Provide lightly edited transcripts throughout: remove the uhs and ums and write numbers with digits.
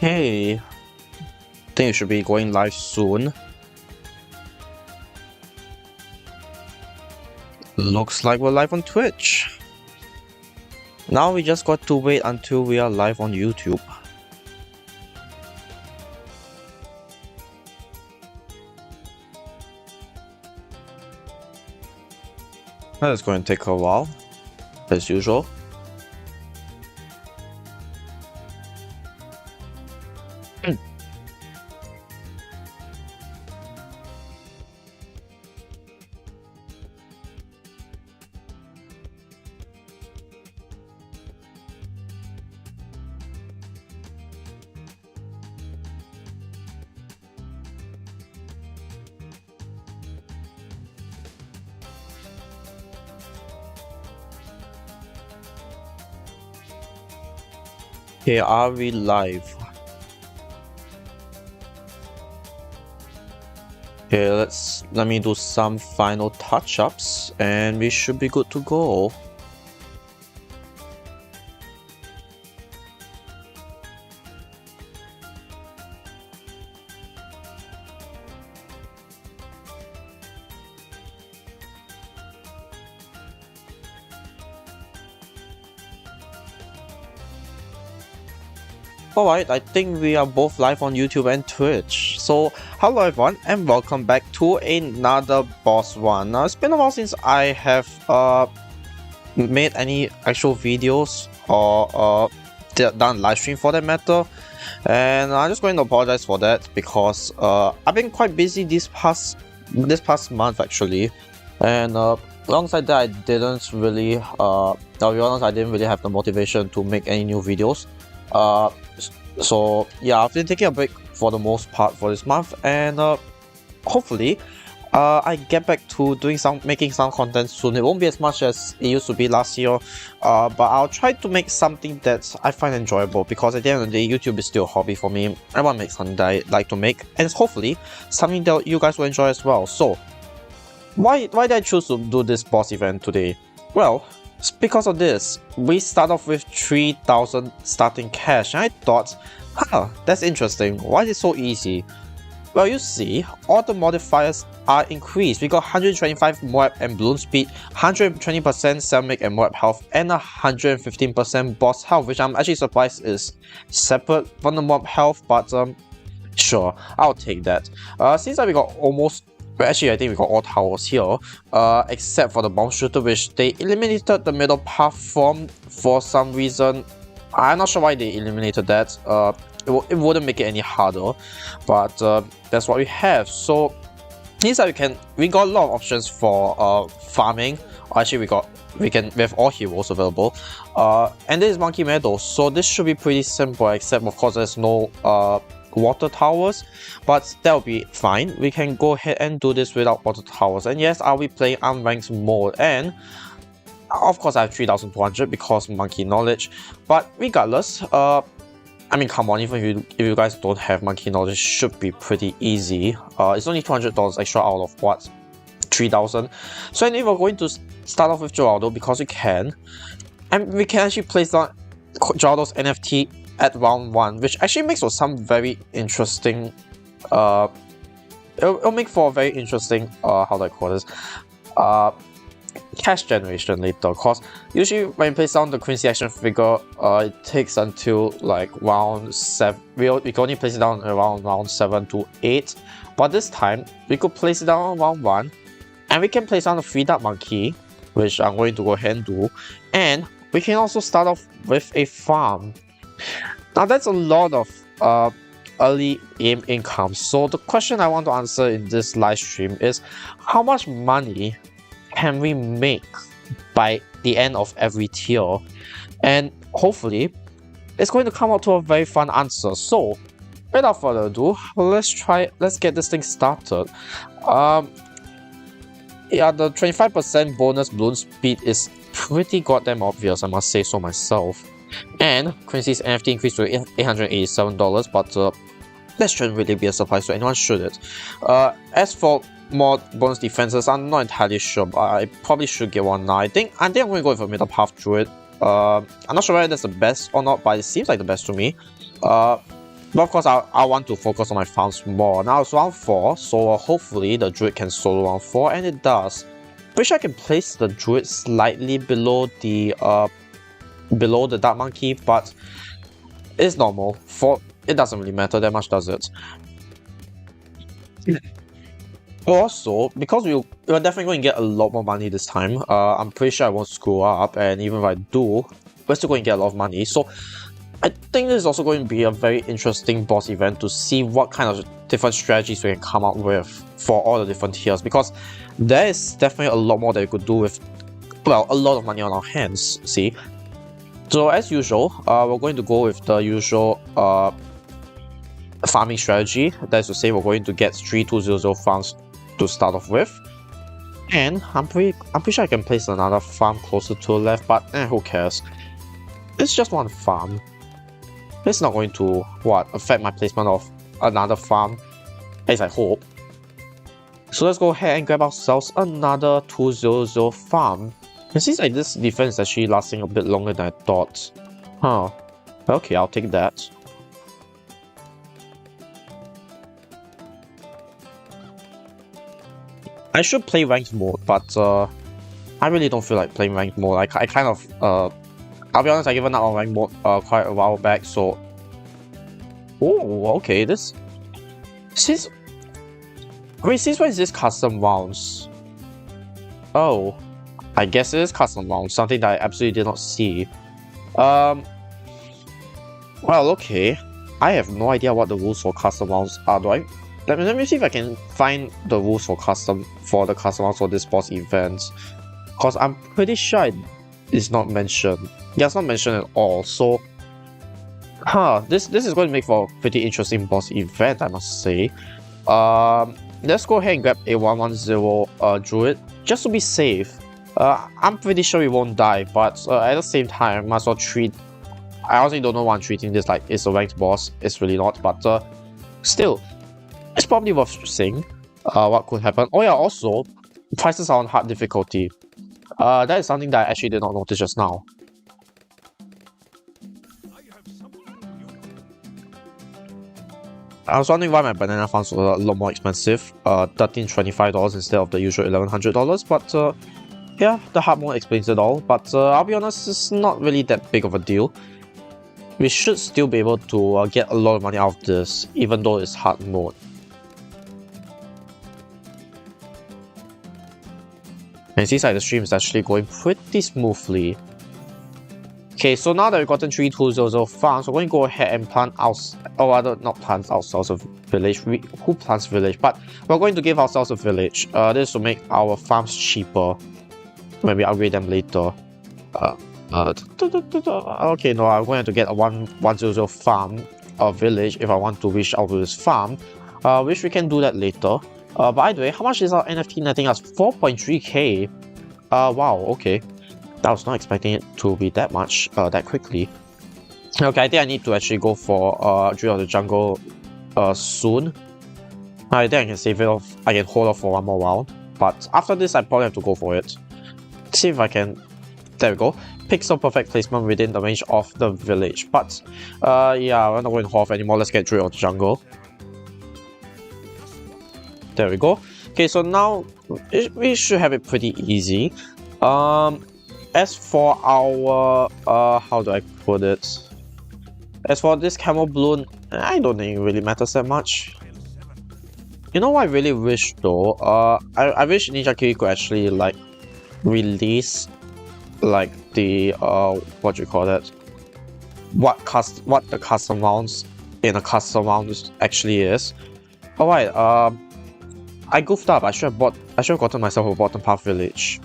Hey, think you should be going live soon. Looks like we're live on Twitch. Now we just got to wait until we are live on YouTube. That is going to take a while, as usual. Okay, are we live? Okay, let me do some final touch-ups and we should be good to go. Alright, I think we are both live on YouTube and Twitch. So, hello everyone and welcome back to another boss run. Now, it's been a while since I have made any actual videos or done live stream for that matter. And I'm just going to apologize for that because I've been quite busy this past month actually. And alongside that, I didn't really, I'll be honest, I didn't really have the motivation to make any new videos. So yeah, I've been taking a break for the most part for this month, and hopefully I get back to making some content soon. It won't be as much as it used to be last year, but I'll try to make something that I find enjoyable, because at the end of the day, YouTube is still a hobby for me. I want to make something that I like to make, and it's hopefully something that you guys will enjoy as well. So why did I choose to do this boss event today? Well, it's because of this. We start off with 3,000 starting cash, and I thought, that's interesting. Why is it so easy? Well, you see, all the modifiers are increased. We got 125 Moab and Bloon speed, 120% ceramic and Moab health, and 115% boss health, which I'm actually surprised is separate from the Moab health, but sure, I'll take that. Since we got almost, well, actually, I think we got all towers here, except for the bomb shooter, which they eliminated the middle path from for some reason. I'm not sure why they eliminated that. It wouldn't make it any harder, but that's what we have. So means that we got a lot of options for farming. Actually, we have all heroes available. And this is Monkey Meadow, so this should be pretty simple, except of course there's no water towers, but that'll be fine. We can go ahead and do this without water towers. And yes, I'll be playing unranked mode, and of course I have 3,400 because monkey knowledge. But regardless, I mean, come on, even if you guys don't have monkey knowledge, it should be pretty easy. It's only $200 extra out of what, 3,000. So anyway, we're going to start off with Geraldo because we can, and we can actually place down Geraldo's NFT at round 1, which actually makes for some very interesting, it'll make for a very interesting, how do I call this, cash generation later, because usually when you place down the Quincy action figure, it takes until like round 7, we can only place it down around round 7 to 8, but this time, we could place it down on round 1, and we can place down the 3-dot monkey, which I'm going to go ahead and do, and we can also start off with a farm. Now that's a lot of early game income, so the question I want to answer in this live stream is, how much money can we make by the end of every tier? And hopefully it's going to come out to a very fun answer. So without further ado, let's get this thing started. Yeah, the 25% bonus Bloon speed is pretty goddamn obvious, I must say so myself. And Quincy's NFT increased to $887, but that shouldn't really be a surprise to anyone, should it? As for more bonus defenses, I'm not entirely sure, but I probably should get one now. I think I'm going to go with a middle path druid. I'm not sure whether that's the best or not, but it seems like the best to me. But of course, I want to focus on my farms more. Now it's round 4, so hopefully the druid can solo round 4, and it does. Wish I can place the druid slightly below the dark monkey, but it's normal. It doesn't really matter that much, does it? Also, because we're definitely going to get a lot more money this time, I'm pretty sure I won't screw up, and even if I do, we're still going to get a lot of money. So I think this is also going to be a very interesting boss event to see what kind of different strategies we can come up with for all the different tiers, because there is definitely a lot more that we could do with, well, a lot of money on our hands, see? So as usual, we're going to go with the usual farming strategy. That is to say, we're going to get 3200 farms to start off with, and I'm pretty sure I can place another farm closer to the left, but who cares? It's just one farm. It's not going to affect my placement of another farm, as I hope. So let's go ahead and grab ourselves another 200 farm. It seems like this defense is actually lasting a bit longer than I thought. Huh. Okay, I'll take that. I should play ranked mode, but I really don't feel like playing ranked mode. I kind of I'll be honest, I given up on ranked mode quite a while back, so... Oh, okay, Since when is this custom rounds? Oh, I guess it is custom rounds, something that I absolutely did not see. Well, okay. I have no idea what the rules for custom rounds are, do I? Let me see if I can find the rules for the custom rounds for this boss event. Cause I'm pretty sure it's not mentioned. Yeah, it's not mentioned at all, so... This is going to make for a pretty interesting boss event, I must say. Let's go ahead and grab a 110 druid, just to be safe. I'm pretty sure we won't die, but at the same time, I might as well treat... I honestly don't know why I'm treating this like it's a ranked boss. It's really not, but still, it's probably worth saying what could happen. Oh yeah, also, prices are on hard difficulty. That is something that I actually did not notice just now. I was wondering why my banana farms were a lot more expensive, $1325 instead of the usual $1100, but yeah, the hard mode explains it all, but I'll be honest, it's not really that big of a deal. We should still be able to get a lot of money out of this, even though it's hard mode. And it seems like the stream is actually going pretty smoothly. Okay, so now that we've gotten 3200 farms, we're going to go ahead and plant ourselves, or rather, not plant ourselves a village. Who plants village? But we're going to give ourselves a village. This will make our farms cheaper when we upgrade them later. Okay, no, I'm going to get a 100 farm, a village, if I want to reach out to this farm. Which we can do that later. By the way, how much is our NFT netting us? 4.3k. Wow, okay. I was not expecting it to be that much, that quickly. Okay, I think I need to actually go for Druid of the Jungle soon. I think I can save it off, I can hold off for one more round. But after this, I probably have to go for it. See if I can, there we go. Pixel perfect placement within the range of the village. But yeah, we're not going to hold off anymore, let's get Druid of the Jungle. There we go. Okay, so now we should have it pretty easy. As for our how do I put it? As for this camel balloon, I don't think it really matters that much. You know what I really wish though? I wish Ninja Kiwi could actually like release like the what do you call that? What the custom rounds in a custom round actually is. Alright, I goofed up. I should have gotten myself a bottom path village.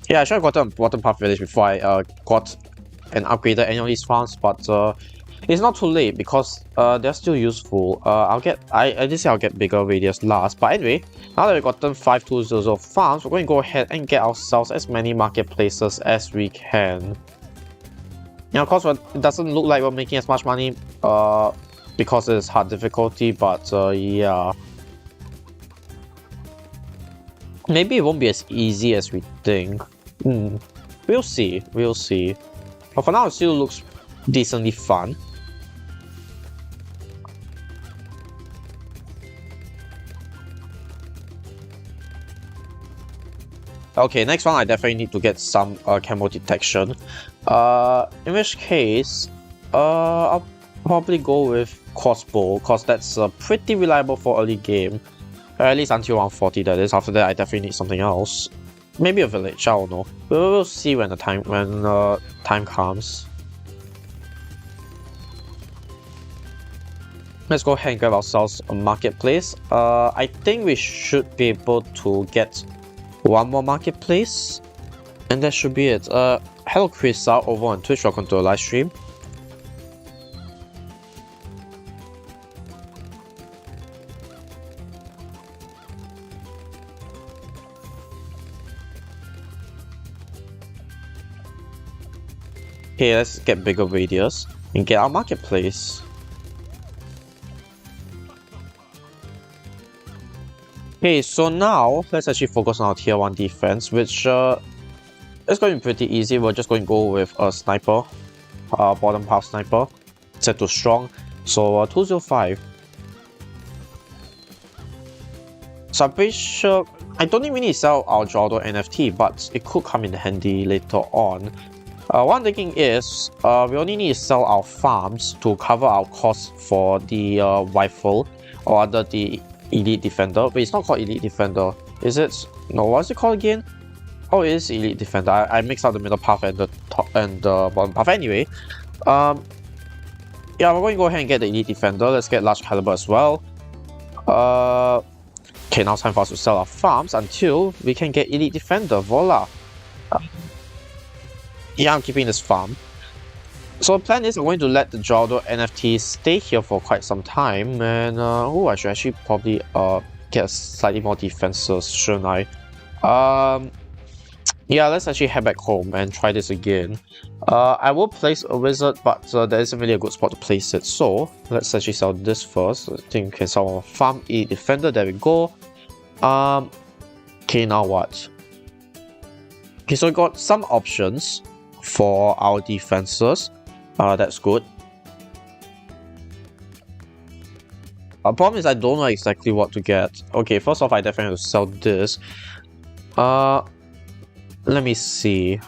Yeah, I should have gotten a bottom path village before I got and upgraded any of these farms, but it's not too late because they're still useful. I did say I'll get bigger radius last, but anyway, now that we've gotten 5200 farms, we're going to go ahead and get ourselves as many marketplaces as we can. Now, of course, it doesn't look like we're making as much money because it is hard difficulty, but yeah. Maybe it won't be as easy as we think. We'll see, we'll see. But for now, it still looks decently fun. Okay, next one I definitely need to get some camo detection. In which case, I'll probably go with crossbow, cause that's pretty reliable for early game. At least until around 40 that is. After that I definitely need something else. Maybe a village, I don't know. We'll see when the time comes. Let's go ahead and grab ourselves a marketplace. I think we should be able to get one more marketplace, and that should be it. Hello Chris out over on Twitch, welcome to a live stream. Okay, let's get bigger radius and get our marketplace. Okay, so now let's actually focus on our tier 1 defense, which is going to be pretty easy. We're just going to go with a sniper, bottom half sniper, set to strong. So 205. So I'm pretty sure I don't even need to sell our Jordo NFT, but it could come in handy later on. One thinking is we only need to sell our farms to cover our costs for the rifle, or rather the Elite Defender. But it's not called Elite Defender, is it? No, what's it called again? Oh, it is Elite Defender. I mixed up the middle path and the top and the bottom path. Anyway, yeah, we're going to go ahead and get the Elite Defender. Let's get large caliber as well. Okay, now it's time for us to sell our farms until we can get Elite Defender. Voila. Yeah, I'm keeping this farm. So the plan is I'm going to let the Jordo NFT stay here for quite some time, and oh, I should actually probably get slightly more defenses, shouldn't I? Yeah, let's actually head back home and try this again. I will place a wizard, but there isn't really a good spot to place it, so let's actually sell this first. I think we can sell a farm Elite Defender. There we go. Okay, now what? Okay, so we got some options for our defenses. That's good. Our problem is I don't know exactly what to get. Okay, first off, I definitely have to sell this. Let me see.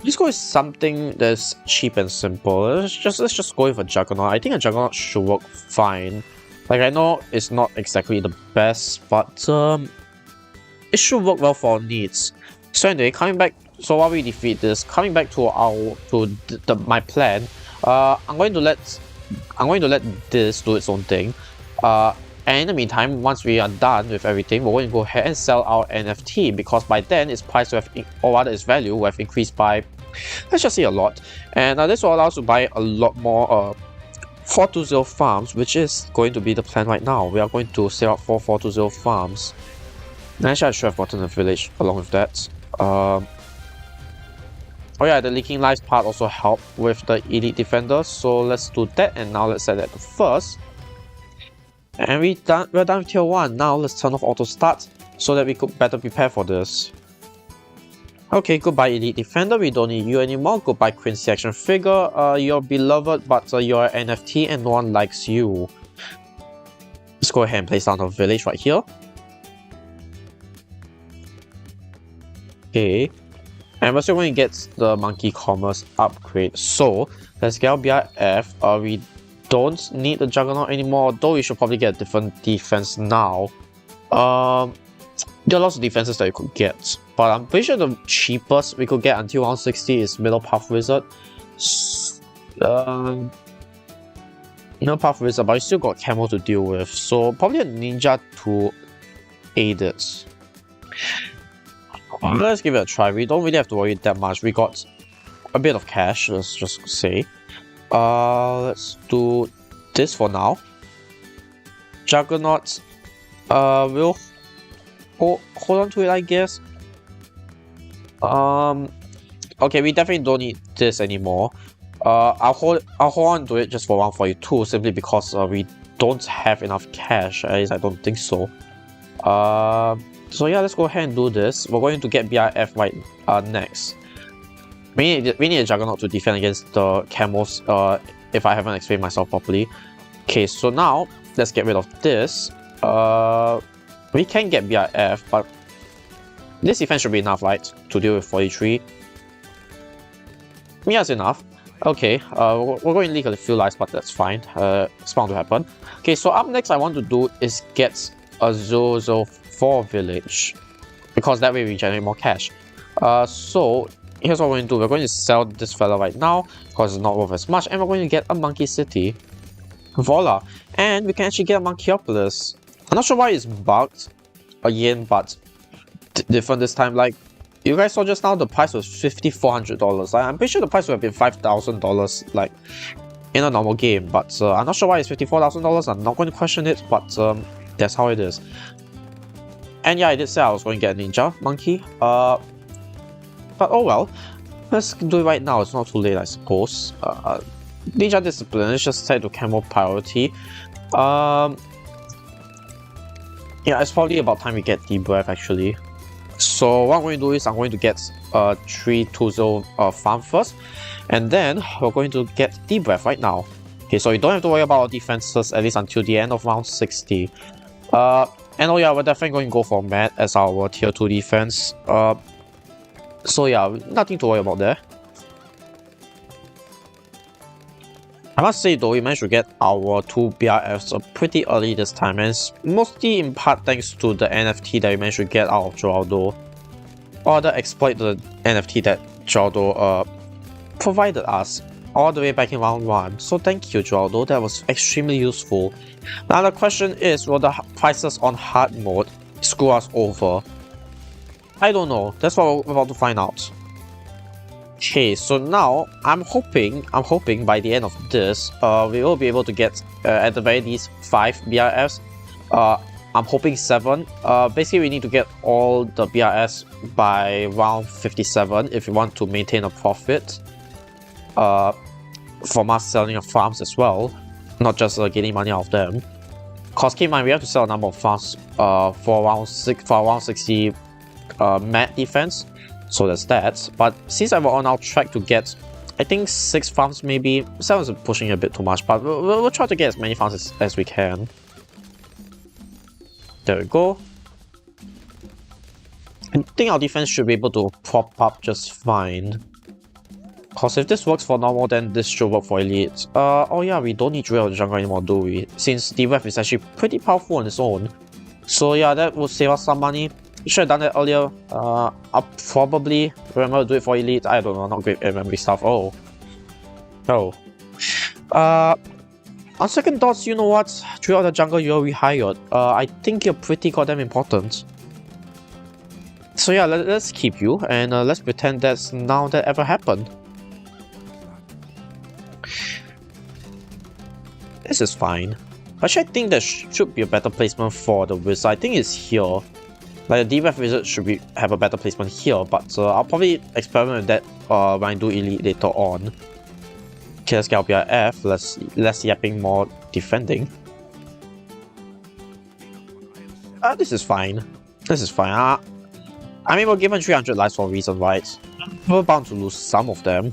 Let's go with something that's cheap and simple. Let's just go with a Juggernaut. I think a Juggernaut should work fine. Like, I know it's not exactly the best, but it should work well for our needs. So anyway, coming back, so while we defeat this, coming back to my plan, I'm going to let this do its own thing. And in the meantime, once we are done with everything, we're going to go ahead and sell our NFT, because by then its price will have, or rather its value will have increased by, let's just say, a lot. And this will allow us to buy a lot more 420 farms, which is going to be the plan right now. We are going to sell out 420 farms. And actually, I should have gotten a village along with that. Oh yeah, the leaking lives part also helped with the Elite Defender, so let's do that, and now let's set that to first. And we're done with tier 1. Now let's turn off auto start so that we could better prepare for this. Okay, goodbye Elite Defender, we don't need you anymore. Goodbye Quincy action figure, you're beloved, but you're an NFT and no one likes you. Let's go ahead and place down a village right here. Okay, and we're still going to get the Monkey Commerce upgrade. So let's get our BRF. We don't need the Juggernaut anymore, though we should probably get a different defense now. There are lots of defenses that you could get, but I'm pretty sure the cheapest we could get until 160 is Middle Path Wizard. Middle Path Wizard, but you still got Camo to deal with, so probably a Ninja to aid it. Let's give it a try. We don't really have to worry that much. We got a bit of cash, let's just say. Let's do this for now. Juggernaut, we'll hold on to it, I guess. Okay, we definitely don't need this anymore. I'll hold on to it just for 142, simply because we don't have enough cash. At least I don't think so. So yeah, let's go ahead and do this. We're going to get BRF right next. We need a Juggernaut to defend against the Camels, if I haven't explained myself properly. Okay, so now, let's get rid of this. We can get BRF, but this defense should be enough, right? To deal with 43. Yeah, it's enough. Okay, we're going to leak a few lives, but that's fine. It's bound to happen. Okay, so up next I want to do is get a 004 village, because that way we generate more cash. So here's what we're going to do. We're going to sell this fella right now, because it's not worth as much, and we're going to get a monkey city. Voila! And we can actually get a Calplus. I'm not sure why it's bugged again, but different this time. Like, you guys saw just now, the price was $5,400. I'm pretty sure the price would have been $5,000, like, in a normal game. But I'm not sure why it's $54,000. I'm not going to question it, but that's how it is. And yeah, I did say I was going to get a ninja monkey. But oh well. Let's do it right now. It's not too late, I suppose. Ninja discipline. Let's just set to camo priority. Yeah, it's probably about time we get deep breath actually. So what I'm going to do is I'm going to get 320 farm first, and then we're going to get deep breath right now. Okay, so you don't have to worry about our defenses at least until the end of round 60. And oh yeah, we're definitely going to go for Mat as our tier 2 defense. So yeah, nothing to worry about there. I must say though, we managed to get our 2 BRFs pretty early this time, and it's mostly in part thanks to the NFT that we managed to get out of Geraldo, or the exploit the NFT that Geraldo provided us all the way back in round 1. So thank you, Geraldo, that was extremely useful. Now the question is, will the prices on hard mode screw us over? I don't know, that's what we're about to find out. Okay, so now I'm hoping by the end of this, we will be able to get at the very least 5 BRFs. I'm hoping 7. Basically, we need to get all the BRFs by round 57 if we want to maintain a profit. From us selling our farms as well, not just getting money out of them. Cause keep in mind, we have to sell a number of farms for round 60 mat defense. So that's that. But since I'm on our track to get, I think 6 farms maybe. 7 is pushing a bit too much, but we'll try to get as many farms as we can. There we go. I think our defense should be able to prop up just fine. Cause if this works for normal, then this should work for elite. Oh yeah, we don't need Drill in the jungle anymore, do we? Since the ref is actually pretty powerful on its own. So yeah, that will save us some money. Should have done that earlier. I'll probably remember to do it for elite. I don't know, not great at memory stuff. Oh. On second thoughts, you know what? Throughout the jungle you're rehired. I think you're pretty goddamn important. So yeah, let's keep you, and let's pretend that's none of that ever happened. This is fine. Actually, I think there should be a better placement for the wizard. I think it's here. Like the DBF wizard should have a better placement here, but I'll probably experiment with that when I do elite later on. Okay, let's get up here F. Less yapping, more defending. This is fine. This is fine. I mean, we're given 300 lives for a reason, right? We're bound to lose some of them.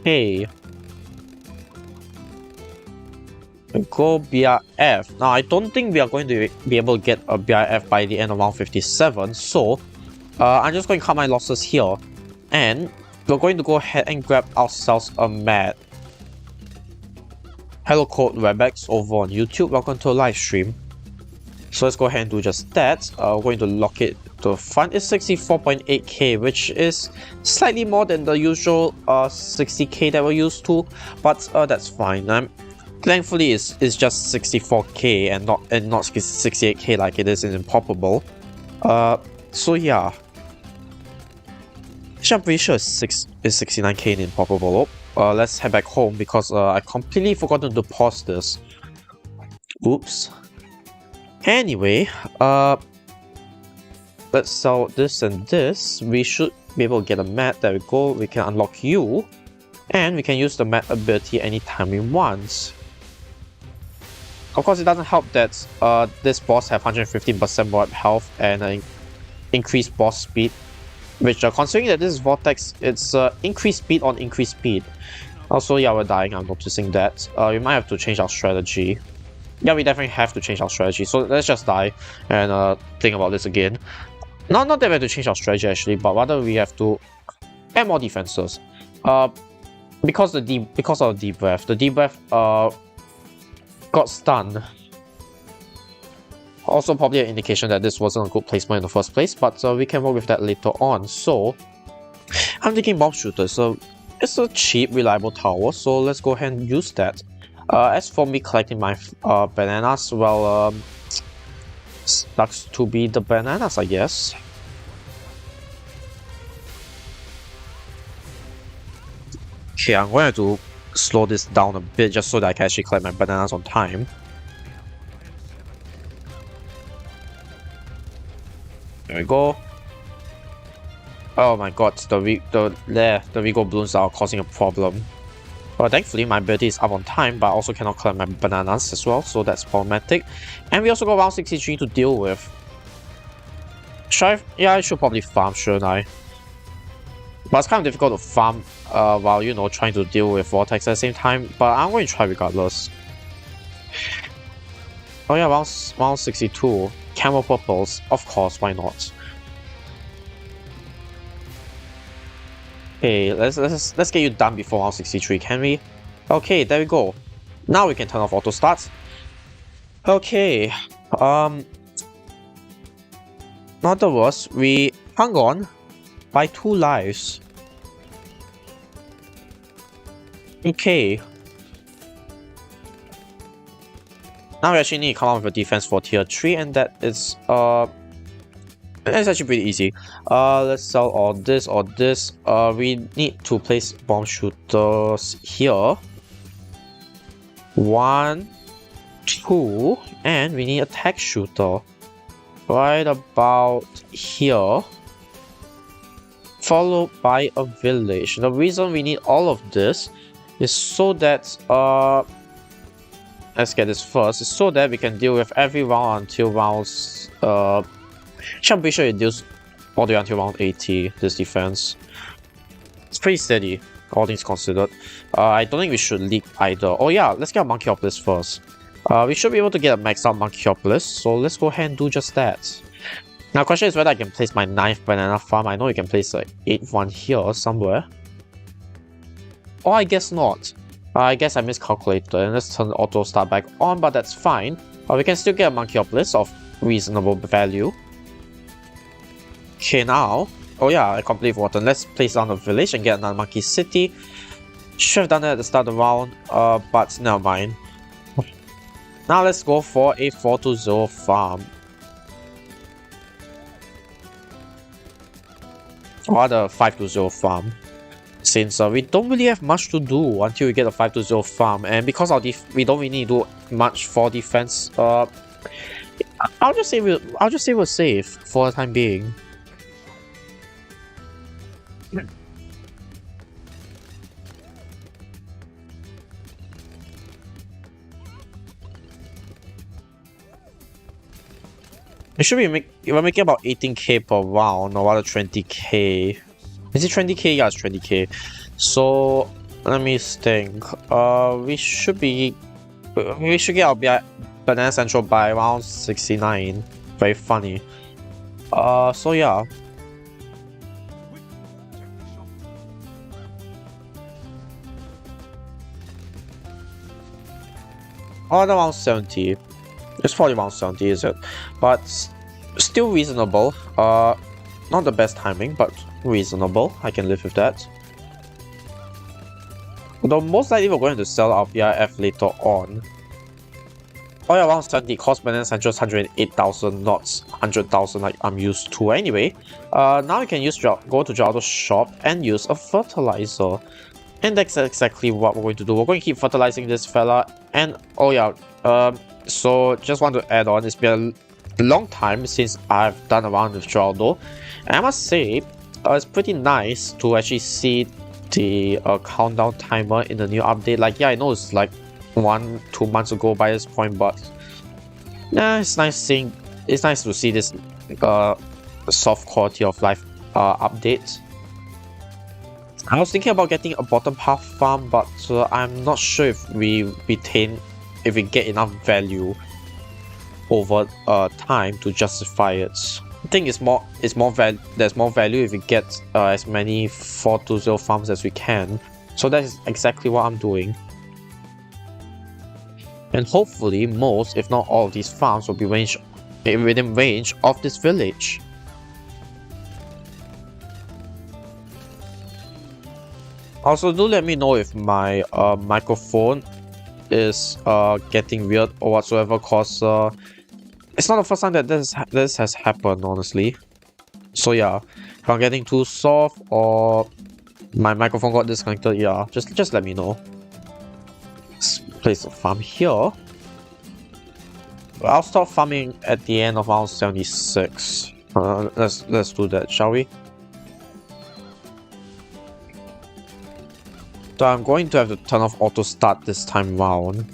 Hey. Go BRF. Now, I don't think we are going to be able to get a BRF by the end of round 57, so I'm just going to cut my losses here, and we're going to go ahead and grab ourselves a mat. Hello Code Webex over on YouTube, welcome to a live stream. So let's go ahead and do just that. We're going to lock it to the front. It's 64.8k, which is slightly more than the usual 60k that we're used to, but that's fine. Thankfully, it's just 64k and not 68k like it is in Impossible. So yeah. Actually, I'm pretty sure it's 69k in Impossible. Let's head back home because I completely forgotten to pause this. Oops. Anyway, let's sell this and this. We should be able to get a mat. There we go. We can unlock you. And we can use the map ability anytime we want. Of course, it doesn't help that this boss have 115% more health and increased boss speed. Which, considering that this is Vortex, it's increased speed on increased speed. Also, yeah, we're dying, I'm noticing that. We might have to change our strategy. Yeah, we definitely have to change our strategy. So let's just die and think about this again. Not that we have to change our strategy actually, but rather we have to add more defenses. Because of the debuff, the debuff got stunned. Also probably an indication that this wasn't a good placement in the first place, but we can work with that later on. So I'm thinking bomb shooter, so it's a cheap, reliable tower, so let's go ahead and use that. As for me collecting my bananas, well, sucks to be the bananas, I guess. Okay, I'm going to slow this down a bit just so that I can actually collect my bananas on time. There we go. Oh my god, the Vigo balloons are causing a problem. But thankfully my ability is up on time, but I also cannot collect my bananas as well, so that's problematic. And we also got round 63 to deal with. Yeah, I should probably farm, shouldn't I? But it's kind of difficult to farm while, you know, trying to deal with Vortex at the same time, but I'm going to try regardless. Oh yeah, round 62. Camel purples, of course, why not? Okay, let's get you done before round 63, can we? Okay, there we go. Now we can turn off auto start. Okay, not the worst. We hung on by 2 lives. Okay. Now we actually need to come up with a defense for tier 3, and that is it's actually pretty easy. Let's sell all this or this. We need to place bomb shooters here. 1, 2, and we need a tech shooter right about here, followed by a village. The reason we need all of this is so that let's get this first. It's so that we can deal with every round until rounds I'm pretty sure it deals all the way until round 80, this defense. It's pretty steady, all things considered. I don't think we should leak either. Oh yeah, let's get a Monkey first. We should be able to get a maxed out Monkey, so let's go ahead and do just that. Now the question is whether I can place my 9th banana farm. I know you can place the 8th one here somewhere. Oh, I guess not. I guess I miscalculated, and let's turn the auto start back on, but that's fine. We can still get a Monkey of reasonable value. Okay, now, oh yeah, I completely forgot. Let's place down a village and get another Monkey City. Should have done that at the start of the round, but never mind. Now let's go for a 420 farm. Or rather, 520 farm. Since we don't really have much to do until we get a 520 farm, and because we don't really need to do much for defense, I'll just say we're safe for the time being. It should be we're making about 18k per round, or rather 20k. Is it 20k? Yeah, it's 20k. So let me think. We should get our Banana Central by around 69. Very funny. So yeah. Around 70. It's probably around 70, is it? But still reasonable. Not the best timing, but reasonable. I can live with that. Though most likely we're going to sell our BIF later on. Oh yeah, around 70. Cost Banana Central is 108,000, not 100,000 like I'm used to anyway. Now we can go to Geraldo's shop and use a fertilizer. And that's exactly what we're going to do. We're going to keep fertilizing this fella. And oh yeah, so just want to add on, it's been a long time since I've done a round with Geraldo. And I must say, it's pretty nice to actually see the countdown timer in the new update. Like, yeah, I know it's like 1-2 months ago by this point, but yeah, it's nice to see this soft quality of life update. I was thinking about getting a bottom path farm, but I'm not sure if we get enough value over time to justify it. I think there's more value if we get as many 420 farms as we can. So that is exactly what I'm doing. And hopefully most, if not all of these farms will be within range of this village. Also, do let me know if my microphone is getting weird or whatsoever, cause it's not the first time that this has happened, honestly. So yeah, if I'm getting too soft or my microphone got disconnected, yeah, just let me know. Let's place a farm here. I'll start farming at the end of round 76. Let's do that, shall we? So I'm going to have to turn off auto start this time round.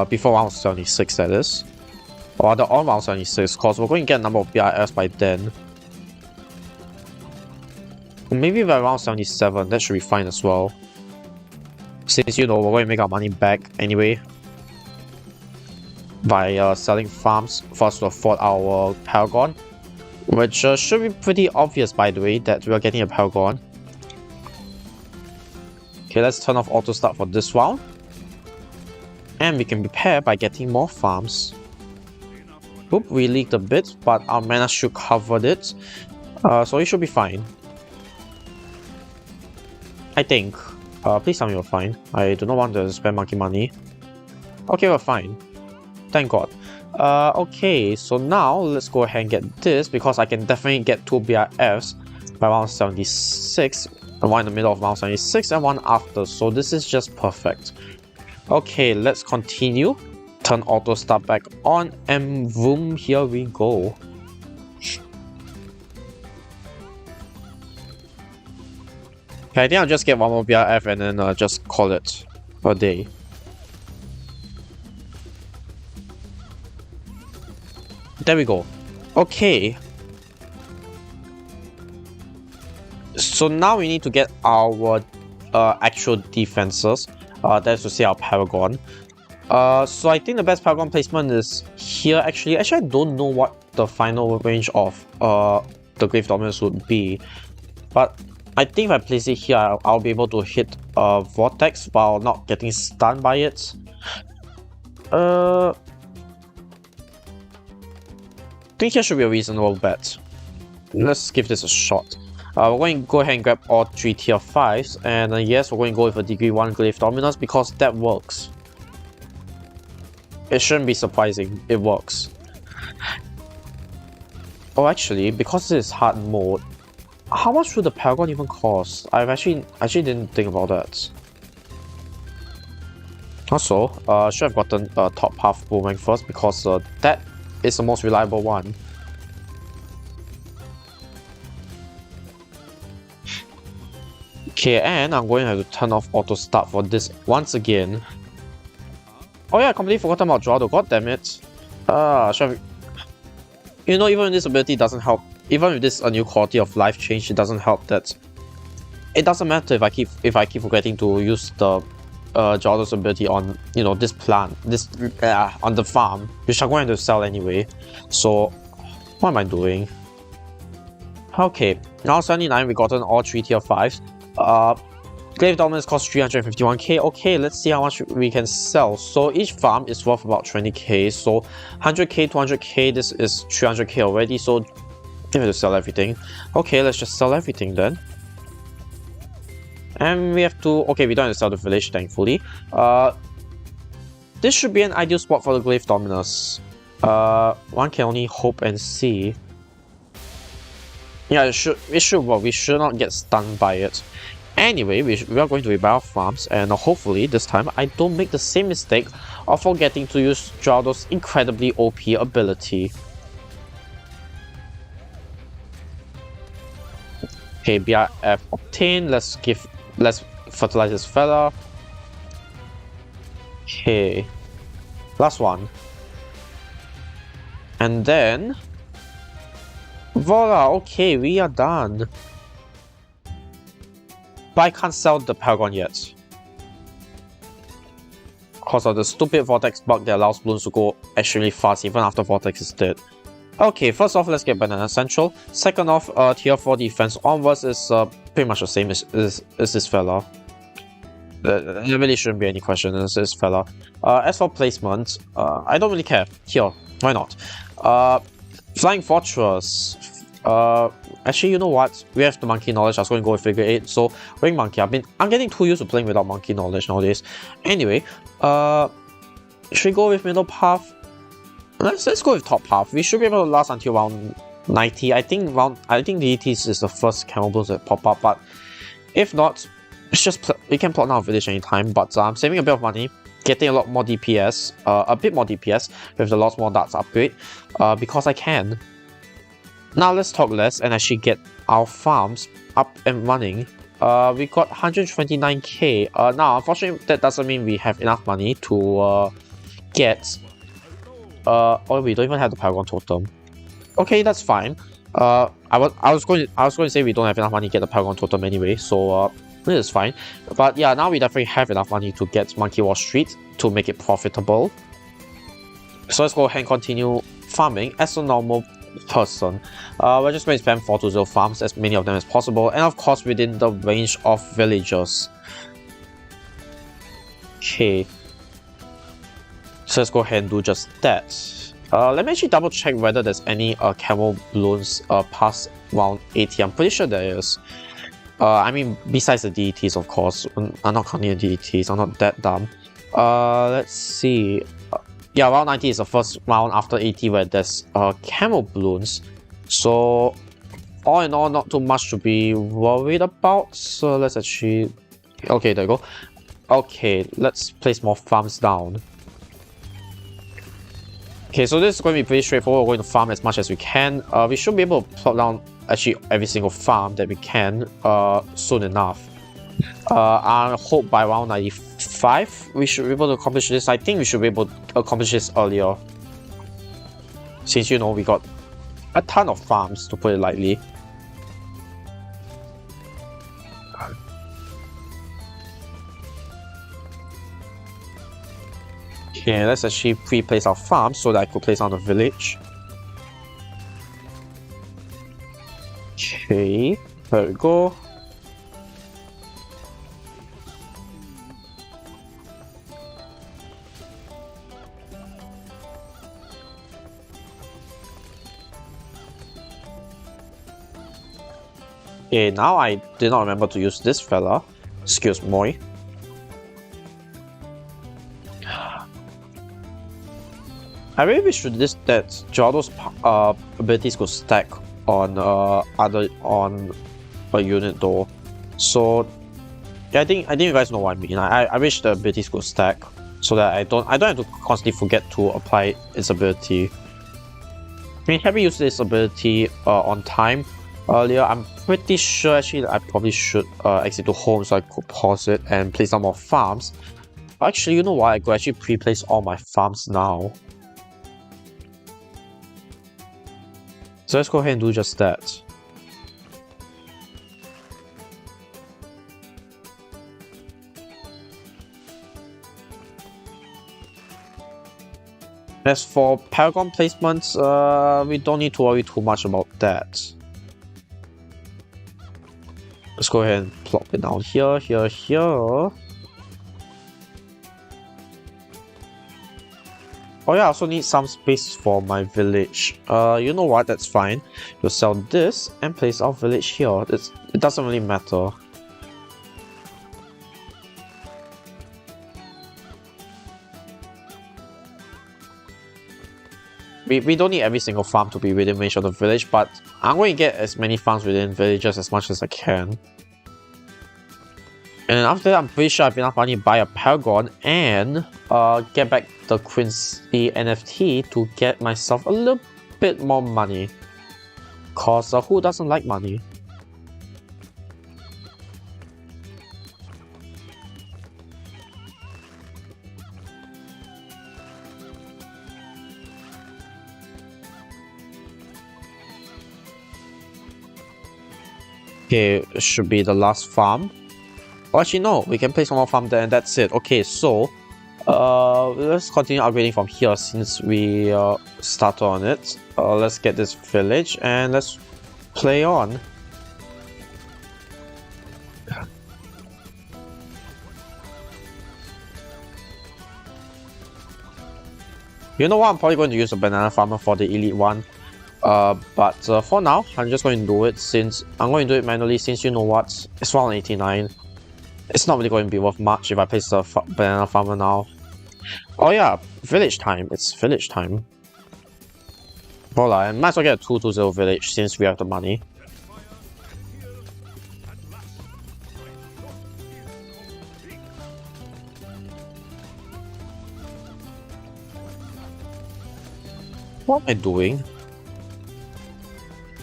Before round 76, that is. Or rather on round 76, because we're going to get a number of BRFs by then. Maybe by round 77, that should be fine as well. Since, you know, we're going to make our money back anyway. By selling farms for us to afford our Paragon. Which should be pretty obvious, by the way, that we are getting a Paragon. Okay, let's turn off auto start for this round. And we can prepare by getting more farms. Oop, we leaked a bit, but our mana should cover it. So it should be fine. I think. Please tell me we're fine. I do not want to spend monkey money. Okay, we're fine. Thank God. Okay, so now let's go ahead and get this, because I can definitely get 2 BRFs by round 76. One in the middle of round 76 and one after, so this is just perfect. Okay, let's continue. Turn auto start back on and boom, here we go. Okay, I think I'll just get one more BRF and then just call it a day. There we go. Okay. So now we need to get our actual defenses. That's to say our Paragon. So I think the best Paragon placement is here actually. Actually, I don't know what the final range of the Glaive Dominus would be. But I think if I place it here, I'll be able to hit Vortex while not getting stunned by it. I think here should be a reasonable bet. Let's give this a shot. We're going to go ahead and grab all 3 tier 5s, and yes, we're going to go with a degree 1 Glaive Dominus because that works. It shouldn't be surprising, it works. Oh, actually, because this is hard mode, how much would the Paragon even cost? I actually didn't think about that. Also, should have gotten top half boomerang first because that is the most reliable one. Okay, and I'm going to have to turn off auto start for this once again. Oh yeah, I completely forgot about Geraldo, god damn it. You know, even when this ability doesn't help, even if this is a new quality of life change, it doesn't help that. It doesn't matter if I keep forgetting to use the Geraldo's ability on, you know, this plant, on the farm, which I'm going to sell anyway. So, what am I doing? Okay, now 79, we gotten all 3 tier 5s. Glaive Dominus costs 351k. Okay, let's see how much we can sell. So each farm is worth about 20k. So 100k, 200k, this is 300k already. So we have to sell everything. Okay, let's just sell everything then. And we have to... Okay, we don't have to sell the village, thankfully. This should be an ideal spot for the Glaive Dominus. One can only hope and see. Yeah, it should work. We should not get stunned by it. Anyway, we are going to rebuy our farms, and hopefully this time I don't make the same mistake of forgetting to use Geraldo's incredibly OP ability. Okay, BRF obtained. Let's give let's fertilize this fella. Okay. Last one. And then voila, okay, we are done. But I can't sell the Paragon yet. Because of the stupid Vortex bug that allows Bloons to go extremely fast even after Vortex is dead. Okay, first off, let's get Banana Central. Second off, tier 4 defense onwards is pretty much the same as this fella. There really shouldn't be any question, it's this fella. As for placement, I don't really care. Here, why not? Flying Fortress. Actually, you know what? We have the Monkey Knowledge. I was going to go with Figure 8. So, Wing Monkey. I'm getting too used to playing without Monkey Knowledge nowadays. Anyway, should we go with Middle Path? Let's go with Top Path. We should be able to last until round 90. I think DETs is the first Camel Bloons that pop up, but if not, it's just we can plot down a village anytime. But I'm saving a bit of money, getting a lot more DPS, a bit more DPS with the lots more darts upgrade, because I can. Now let's talk less and actually get our farms up and running. We got 129k. Now, unfortunately, that doesn't mean we have enough money to get. Oh, we don't even have the Paragon Totem. Okay, that's fine. I was going to say we don't have enough money to get the Paragon Totem anyway, so this is fine. But yeah, now we definitely have enough money to get Monkey Wall Street to make it profitable. So let's go ahead and continue farming as a normal person. We're just going to spam 420 farms, as many of them as possible, and of course within the range of villagers. Okay, so let's go ahead and do just that. Let me actually double check whether there's any Camel Bloons past round 80. I'm pretty sure there is. I mean, besides the DETs, of course. I'm not counting the DETs, I'm not that dumb. Let's see. Yeah, round 90 is the first round after 80 where there's Camel Bloons. So, all in all, not too much to be worried about. So, let's actually... Okay, there you go. Okay, let's place more farms down. Okay, so this is going to be pretty straightforward. We're going to farm as much as we can. We should be able to plot down actually every single farm that we can soon enough. I hope by round 95 we should be able to accomplish this. I think we should be able to accomplish this earlier, since you know we got a ton of farms, to put it lightly. Okay, let's actually pre-place our farm so that I could place on the village. Okay, there we go. Okay, now I did not remember to use this fella. Excuse me. I really wish that Geraldo's abilities could stack on a unit though. So yeah, I think you guys know what I mean. I wish the abilities could stack so that I don't have to constantly forget to apply its ability. I mean, having used this ability on time earlier, I'm pretty sure actually I probably should exit to home so I could pause it and place some more farms. Actually, you know what? I could actually pre-place all my farms now. So let's go ahead and do just that. As for Paragon placements, we don't need to worry too much about that. Let's go ahead and plop it down here, here, here. Oh yeah, I also need some space for my village. You know what, that's fine. We'll sell this and place our village here. It doesn't really matter. We don't need every single farm to be within range of the village, but I'm going to get as many farms within villages as much as I can. And after that, I'm pretty sure I have enough money to buy a Paragon and get back the Crickety NFT to get myself a little bit more money. Cause who doesn't like money? Okay, it should be the last farm. Oh, actually no, we can place one more farm there and that's it. Okay, so let's continue upgrading from here since we started on it. Let's get this village and let's play on. You know what, I'm probably going to use a banana farmer for the elite one. But for now, I'm just going to do it since I'm going to do it manually since you know what, it's 189. It's not really going to be worth much if I place the banana farmer now. Oh yeah, village time. It's village time. Voila, I might as well get a 220 village since we have the money. What am I doing?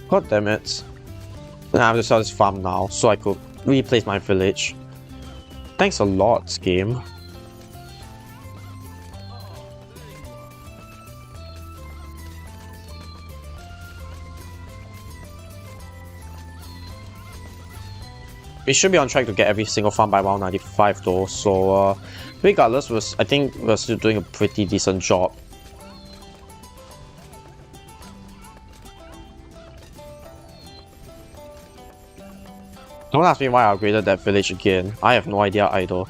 God damn it. I have to sell this farm now so I could replace my village. Thanks a lot, game. We should be on track to get every single farm by round 95 though, so regardless, I think we're still doing a pretty decent job. Don't ask me why I upgraded that village again. I have no idea either.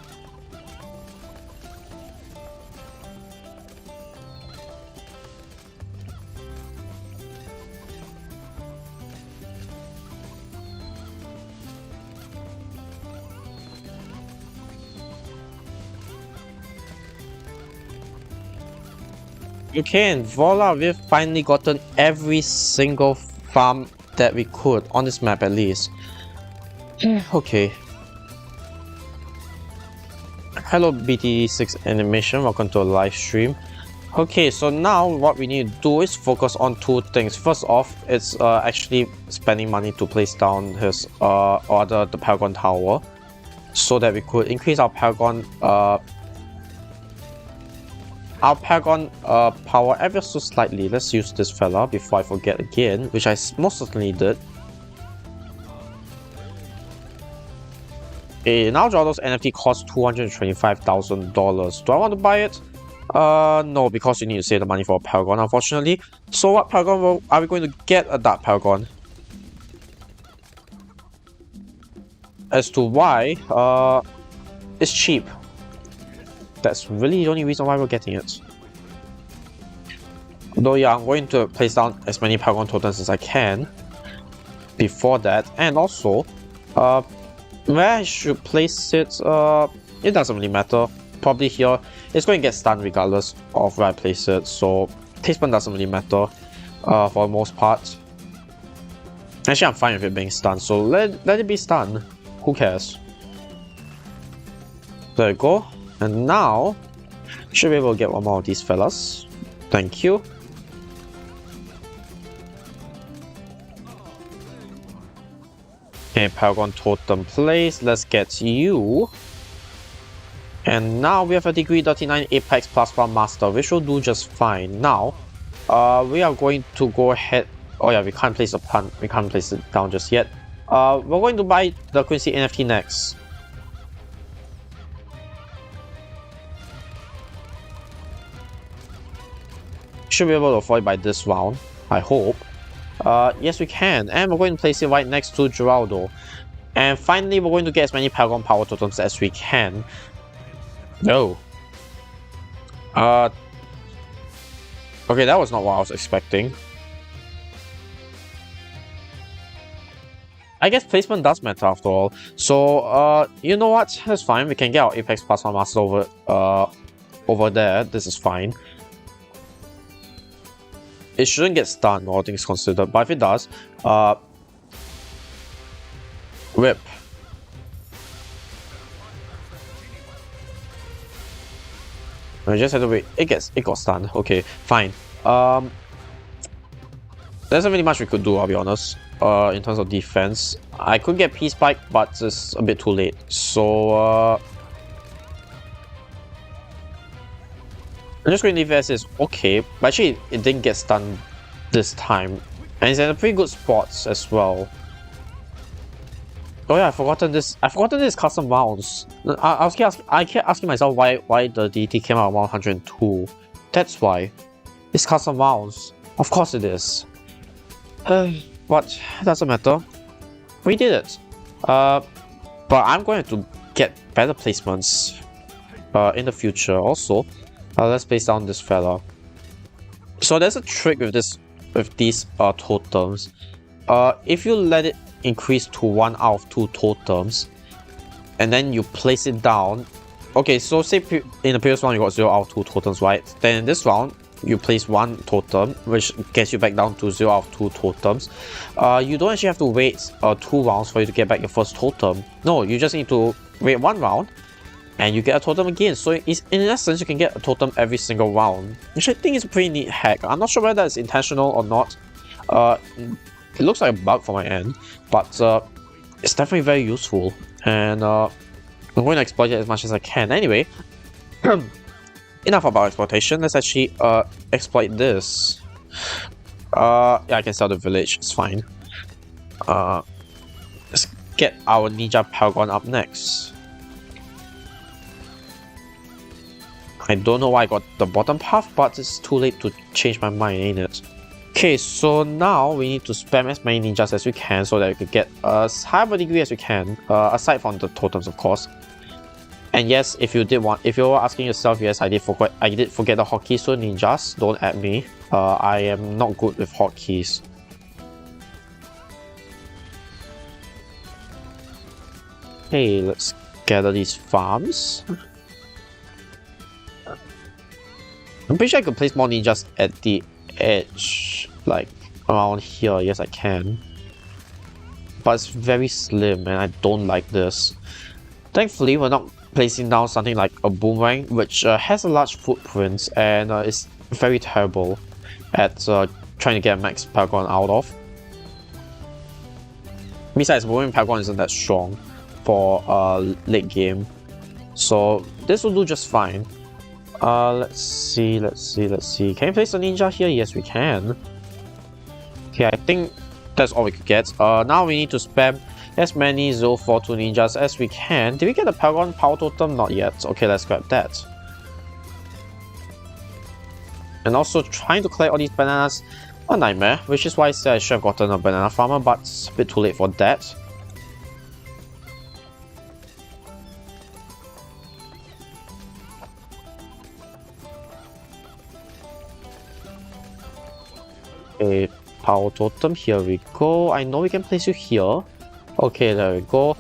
Okay, and voila, we've finally gotten every single farm that we could on this map at least. Okay. Hello BT6 animation, welcome to a live stream. Okay, so now what we need to do is focus on two things. First off, it's actually spending money to place down his the Paragon Tower, so that we could increase our Paragon power ever so slightly. Let's use this fella before I forget again, which I most certainly did. A now Draudo's NFT costs $225,000. Do I want to buy it? No, because you need to save the money for a Paragon, unfortunately. So what Paragon are we going to get? A Dark Paragon. As to why, it's cheap. That's really the only reason why we're getting it. Though yeah, I'm going to place down as many Paragon tokens as I can before that, and also, where I should place it, it doesn't really matter. Probably here. It's going to get stunned regardless of where I place it, so placement doesn't really matter for the most part. Actually, I'm fine with it being stunned, so let it be stunned. Who cares? There you go. And now, should be able to get one more of these fellas. Thank you. Okay, Paragon Totem place. Let's get you. And now we have a degree 39 Apex plus 1 Master, which will do just fine. Now, we are going to go ahead. Oh yeah, we can't place a plant. We can't place it down just yet. We're going to buy the Quincy NFT next. Should be able to avoid by this round, I hope. Yes, we can, and we're going to place it right next to Draudo. And finally, we're going to get as many Paragon Power Totems as we can. No. Okay, that was not what I was expecting. I guess placement does matter after all. So, you know what? That's fine. We can get our Apex plus 1 Master over there. This is fine. It shouldn't get stunned, all things considered, but if it does, rip. I just had to wait. It got stunned. Okay, fine. There isn't really much we could do, I'll be honest. In terms of defense, I could get Peace Spike, but it's a bit too late. So I'm just going to leave it as is. Okay, but actually it didn't get stunned this time, and it's in a pretty good spot as well. Oh yeah, I forgotten this custom rounds. I kept asking myself why the DT came out at 102. That's why. It's custom rounds. Of course it is. But doesn't matter. We did it. But I'm going to get better placements in the future also. Let's place down this fella. So there's a trick with these totems. If you let it increase to 1 out of 2 totems, and then you place it down. Okay, so say in the previous round you got 0 out of 2 totems, right? Then in this round you place 1 totem, which gets you back down to 0 out of 2 totems. You don't actually have to wait 2 rounds for you to get back your first totem. No, you just need to wait 1 round and you get a totem again. So in essence, you can get a totem every single round, which I think is a pretty neat hack. I'm not sure whether it's intentional or not. It looks like a bug from my end, but it's definitely very useful, and I'm going to exploit it as much as I can. Anyway, enough about exploitation. Let's actually exploit this. Yeah, I can sell the village. It's fine. Let's get our Ninja Paragon up next. I don't know why I got the bottom path, but it's too late to change my mind, ain't it? Okay, so now we need to spam as many ninjas as we can so that we can get as high of a degree as we can, aside from the totems, of course. And yes, if you were asking yourself, yes, I did forget the hotkeys to ninjas. Don't at me. I am not good with hotkeys. Okay, let's gather these farms. I'm pretty sure I could place more ninjas at the edge, like around here. Yes, I can, but it's very slim and I don't like this. Thankfully, we're not placing down something like a boomerang, which has a large footprint and is very terrible at trying to get a max paragon out of. Besides, boomerang paragon isn't that strong for late game, so this will do just fine. Let's see. Can we place a ninja here? Yes, we can. Okay, I think that's all we could get. Now we need to spam as many 042 ninjas as we can. Did we get a Paragon Power Totem? Not yet. Okay, let's grab that. And also trying to collect all these bananas, a nightmare, which is why I said I should have gotten a banana farmer, but it's a bit too late for that. A power totem, here we go. I know we can place you here. Okay, there we go.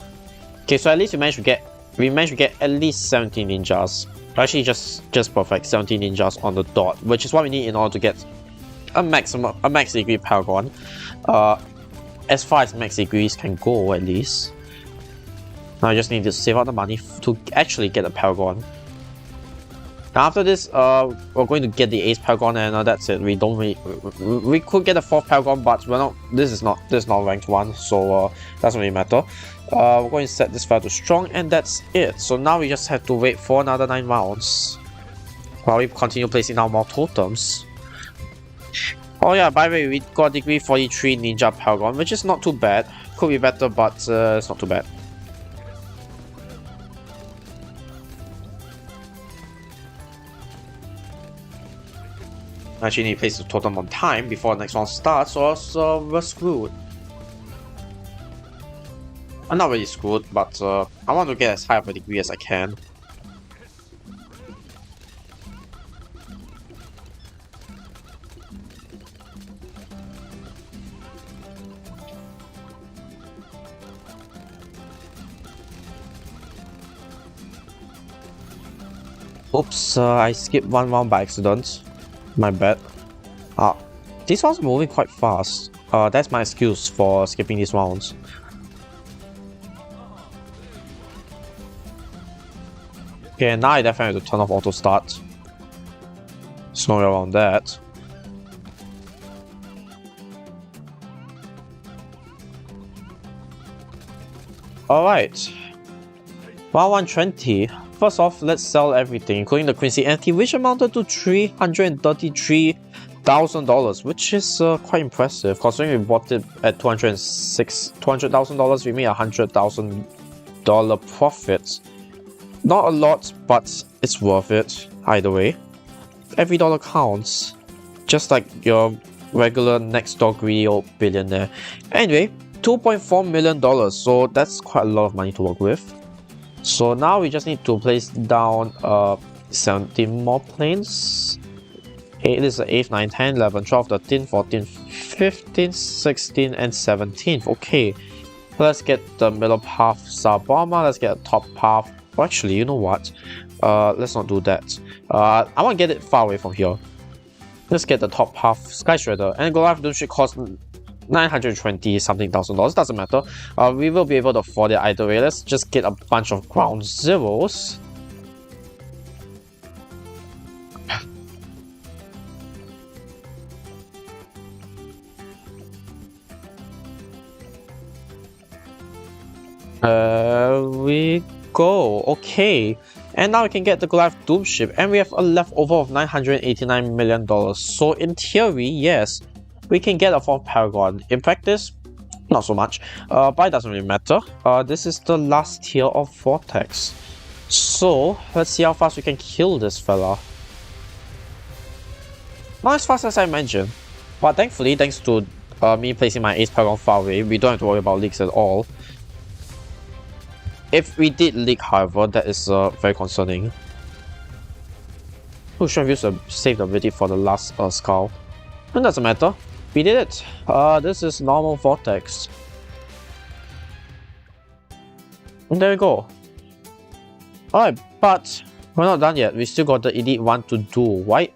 Okay, so at least we managed to get at least 17 ninjas. Actually, just perfect 17 ninjas on the dot, which is what we need in order to get a max degree paragon. As far as max degrees can go, at least. Now I just need to save up the money to actually get a paragon. Now after this, we're going to get the ace paragon, and that's it. We could get a 4th paragon, but we're not. This is not ranked 1, so doesn't really matter. We're going to set this file to strong, and that's it. So now we just have to wait for another 9 rounds while we continue placing down more totems. Oh yeah, by the way, we got degree 43 ninja paragon, which is not too bad. Could be better, but it's not too bad. Actually need to place the totem on time before the next round starts, or else we're screwed. I'm not really screwed, but I want to get as high of a degree as I can. Oops, I skipped 1 round by accident. My bad. These rounds are moving quite fast. That's my excuse for skipping these rounds. Okay, now I definitely have to turn off auto start. There's no way around that. Alright. Round 120. First off, let's sell everything, including the Quincy Entity, which amounted to 333 $200,000, which is quite impressive considering we bought it at $200,000. We made $100,000 profit. Not a lot, but it's worth it either way. Every dollar counts, just like your regular next door greedy old billionaire. Anyway, $2.4 million, so that's quite a lot of money to work with. So now we just need to place down 17 more planes. This is the 8th, 9th, 10th, 11th, 12th, 13th, 14th, 15th, 16th, and 17th. Okay, let's get the middle path star bomber. Let's get a top path. Oh, actually, you know what? Let's not do that. I want to get it far away from here. Let's get the top half Sky Shredder, and Goliath Doom should cost 920 something thousand dollars. Doesn't matter. We will be able to afford it either way. Let's just get a bunch of ground zeros. We go. Okay. And now we can get the Goliath Doom ship, and we have a leftover of $989 million. So in theory, yes, we can get a 4th Paragon. In practice, not so much, but it doesn't really matter. This is the last tier of Vortex. So let's see how fast we can kill this fella. Not as fast as I imagined, but thankfully, thanks to me placing my 8th Paragon far away, we don't have to worry about leaks at all. If we did leak, however, that is very concerning. Oh, should have used a save ability for the last skull. It doesn't matter. We did it. This is normal Vortex. And there we go. Alright, but we're not done yet. We still got the Elite 1 to do, right?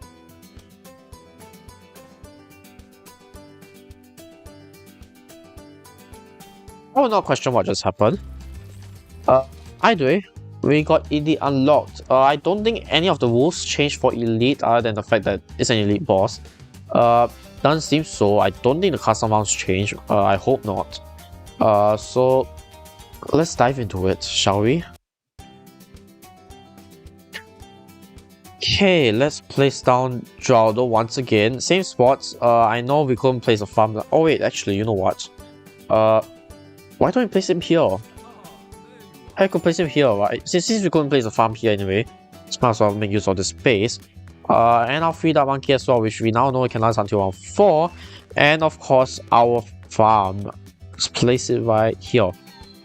I will not question what just happened. Either way, we got Elite unlocked. I don't think any of the rules changed for Elite other than the fact that it's an Elite boss. Doesn't seem so. I don't think the custom rounds changed. I hope not. So let's dive into it, shall we? Okay, let's place down Draudo once again. Same spots. I know we couldn't place a farm. Oh wait, actually, you know what? Why don't we place him here? I could place him here, right? Since we couldn't place a farm here anyway, let's might as well make use of the space. And I'll free that monkey as well, which we now know it can last until round 4. And of course, our farm. Let's place it right here.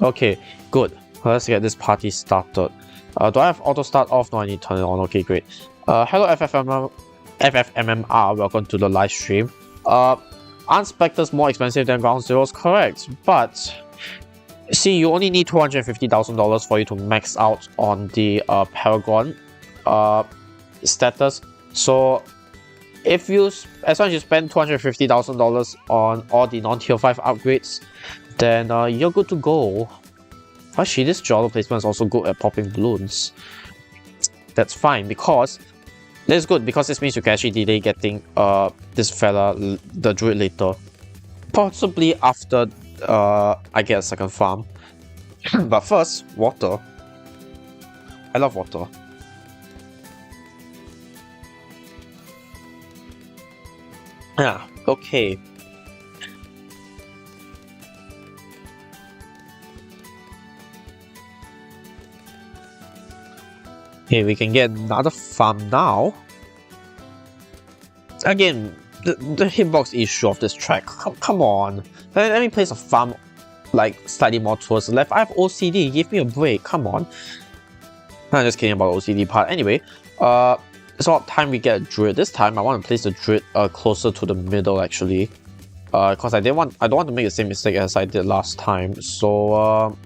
Okay, good. Let's get this party started. Do I have auto start off? No, I need to turn it on. Okay, great. Hello FFMMR, welcome to the live stream. Unspectre's more expensive than Ground Zeroes, correct, but see, you only need $250,000 for you to max out on the Paragon status. So if you, as long as you spend $250,000 on all the non-tier 5 upgrades, then you're good to go. Actually, this Jollo placement is also good at popping balloons. That's fine, because that's good, because this means you can actually delay getting this fella, the druid, later. Possibly after I get a second farm. But first, water. I love water. Yeah, okay. Okay, we can get another farm now. Again, the hitbox issue of this track. Come on. Let me place a farm like slightly more towards the left. I have OCD. Give me a break. Come on. I'm just kidding about the OCD part. Anyway, it's about time we get a druid. This time I want to place the druid closer to the middle actually. Because I don't want to make the same mistake as I did last time. So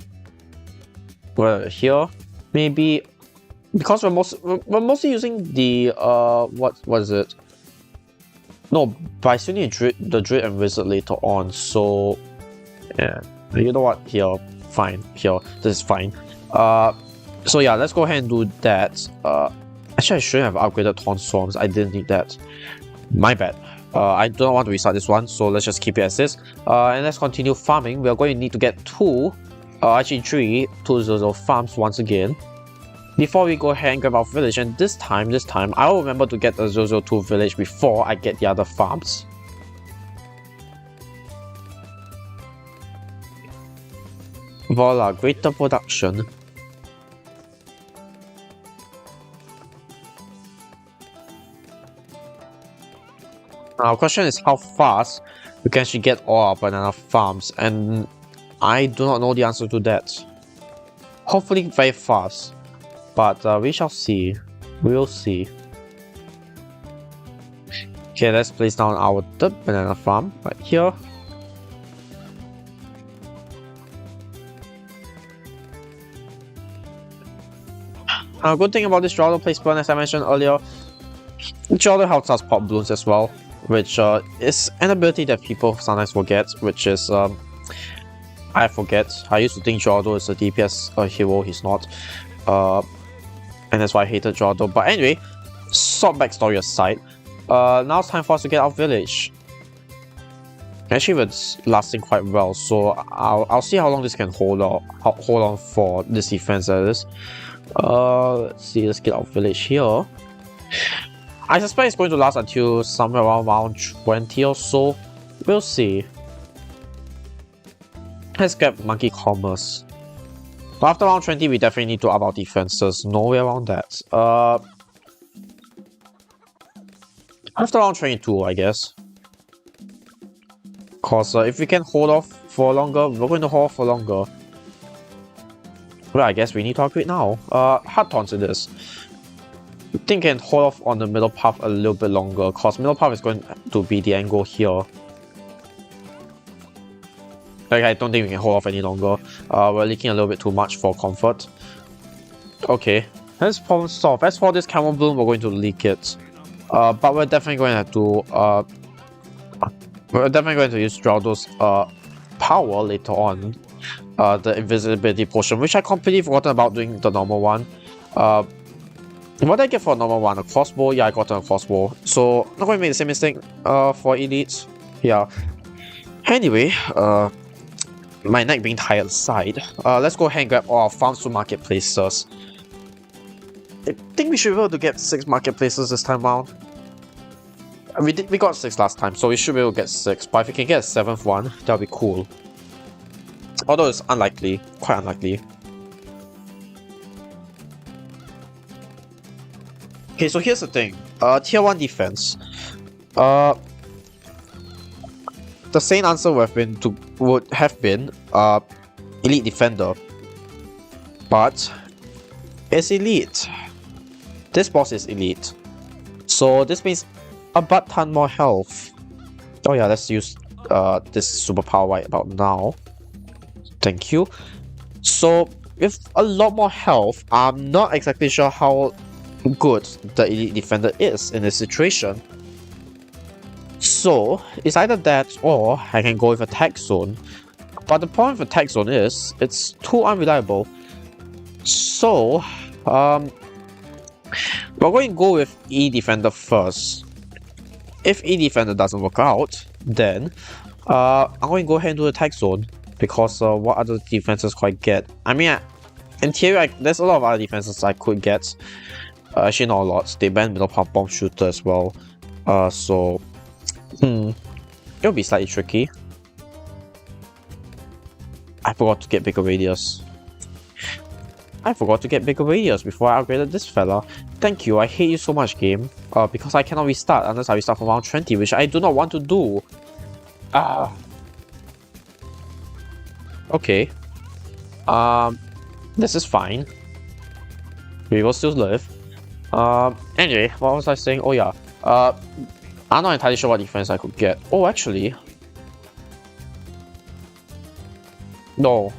we're here. Maybe because we're mostly using the what is it? No, but I still need the druid and wizard later on. So yeah, you know what? Here, fine. Here, this is fine. So yeah, let's go ahead and do that. Actually, I shouldn't have upgraded Taunt Swarms. I didn't need that. My bad. I don't want to restart this one, so let's just keep it as is. And let's continue farming. We are going to need to get 2 0 farms once again. before we go ahead and grab our village, and this time, I will remember to get the 002 village before I get the other farms. Voila, greater production. Now, the question is how fast we can actually get all our banana farms, and I do not know the answer to that. Hopefully very fast, but we shall see. We will see. Okay, let's place down our third banana farm right here. Good thing about this Geraldo placement, as I mentioned earlier, Geraldo helps us pop balloons as well, which is an ability that people sometimes forget, which is, I forget. I used to think Geraldo is a DPS hero, he's not. And that's why I hated Geraldo. But anyway, short backstory aside, now it's time for us to get our village. Actually, it's lasting quite well, so I'll see how long this can hold on for this defense, that is. Let's see, let's get our village here. I suspect it's going to last until somewhere around round 20 or so. We'll see. Let's get monkey commerce. But after round 20, we definitely need to up our defenses. No way around that. After round 22, I guess. Cause if we can hold off for longer, we're going to hold off for longer. Well, I guess we need to upgrade now. Hard taunts it is. I think we can hold off on the middle path a little bit longer, cause middle path is going to be the angle here. Like, I don't think we can hold off any longer. We're leaking a little bit too much for comfort. Okay, that's problem solved. As for this camel bloom, we're going to leak it. But we're definitely going to have to use Geraldo's power later on. The invisibility potion, which I completely forgotten about doing the normal one. What did I get for a normal one? A crossbow? Yeah, I got a crossbow. So, not going to make the same mistake for elites. Yeah. Anyway, my neck being tired aside, let's go ahead and grab all our farms to marketplaces. I think we should be able to get 6 marketplaces this time around. We got 6 last time, so we should be able to get 6. But if we can get a 7th one, that'll be cool. Although it's unlikely, quite unlikely. Okay, so here's the thing. Tier 1 defense. The same answer would have been elite defender. But it's elite. This boss is elite. So this means a butt ton more health. Oh yeah, let's use this superpower right about now. Thank you. So with a lot more health, I'm not exactly sure how good the elite defender is in this situation. So it's either that or I can go with attack zone. But the problem with attack zone is it's too unreliable. So we're going to go with E defender first. If E defender doesn't work out, then I'm going to go ahead and do attack zone. Because what other defenses could I get? I mean, in theory, there's a lot of other defenses I could get. Actually, not a lot. They banned middle path bomb shooter as well. So, it'll be slightly tricky. I forgot to get bigger radius. Before I upgraded this fella. Thank you. I hate you so much, game. Because I cannot restart unless I restart from round 20, which I do not want to do. Okay. This is fine. We will still live. Anyway, what was I saying? Oh yeah. I'm not entirely sure what defense I could get. Oh, actually. No.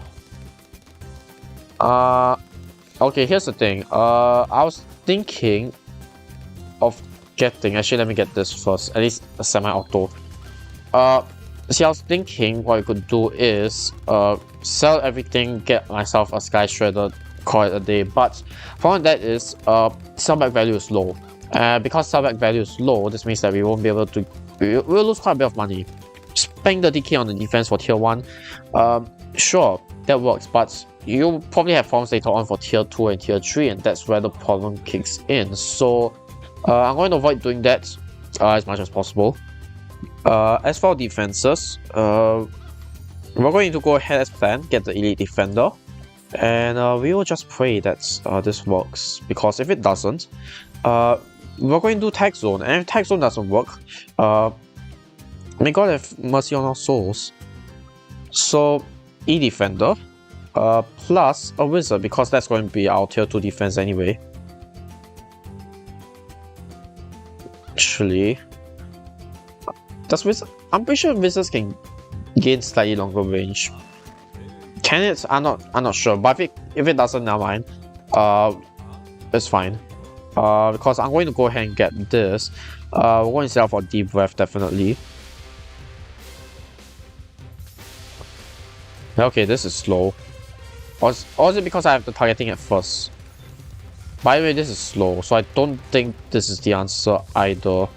Okay, here's the thing. I was thinking of getting... Actually, let me get this first. At least a semi-auto. See, I was thinking what I could do is sell everything, get myself a Sky Shredder, call it a day. But problem that is sellback value is low. Because sellback value is low, this means that we won't be able to... We'll lose quite a bit of money. Spending the DK on the defense for tier 1, sure, that works. But you'll probably have farms later on for tier 2 and tier 3, and that's where the problem kicks in. So I'm going to avoid doing that as much as possible. As for defenses, we're going to go ahead as planned, get the Elite Defender, and we will just pray that this works, because if it doesn't, we're going to do Tag Zone, and if Tag Zone doesn't work, may God have mercy on our souls. So E-Defender, plus a Wizard, because that's going to be our tier 2 defense anyway. Actually, does Wizard? I'm pretty sure Wizards can gain slightly longer range. Can it? I'm not sure, but if it doesn't, never mind. It's fine. Because I'm going to go ahead and get this. We're going to sell for Deep Breath, definitely. Okay, this is slow. Or is it because I have the targeting at first? By the way, this is slow, so I don't think this is the answer either.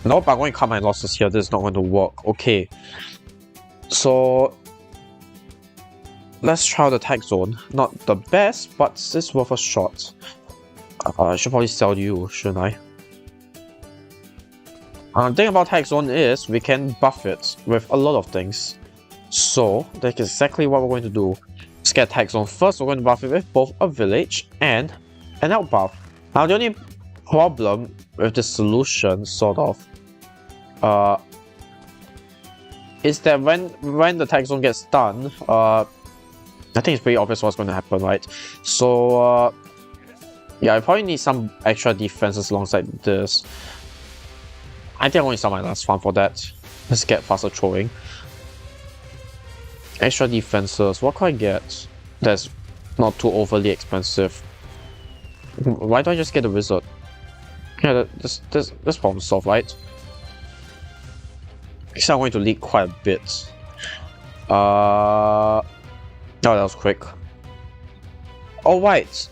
Nope, I'm going to cut my losses here. This is not going to work. Okay. So let's try the Tag Zone. Not the best, but it's worth a shot. I should probably sell you, shouldn't I? The thing about Tag Zone is we can buff it with a lot of things. So that's exactly what we're going to do. Let's get Tag Zone first. We're going to buff it with both a village and an out buff. Now the only problem with this solution, sort of, is that when the Tag Zone gets done, I think it's pretty obvious what's going to happen, right? So yeah, I probably need some extra defenses alongside this. I think I'm going to sell my last farm for that. Let's get faster throwing. Extra defenses. What can I get that's not too overly expensive? Why don't I just get a Wizard? Yeah, this problem solved, right? Actually, I'm going to leak quite a bit. Oh, that was quick. Oh, right.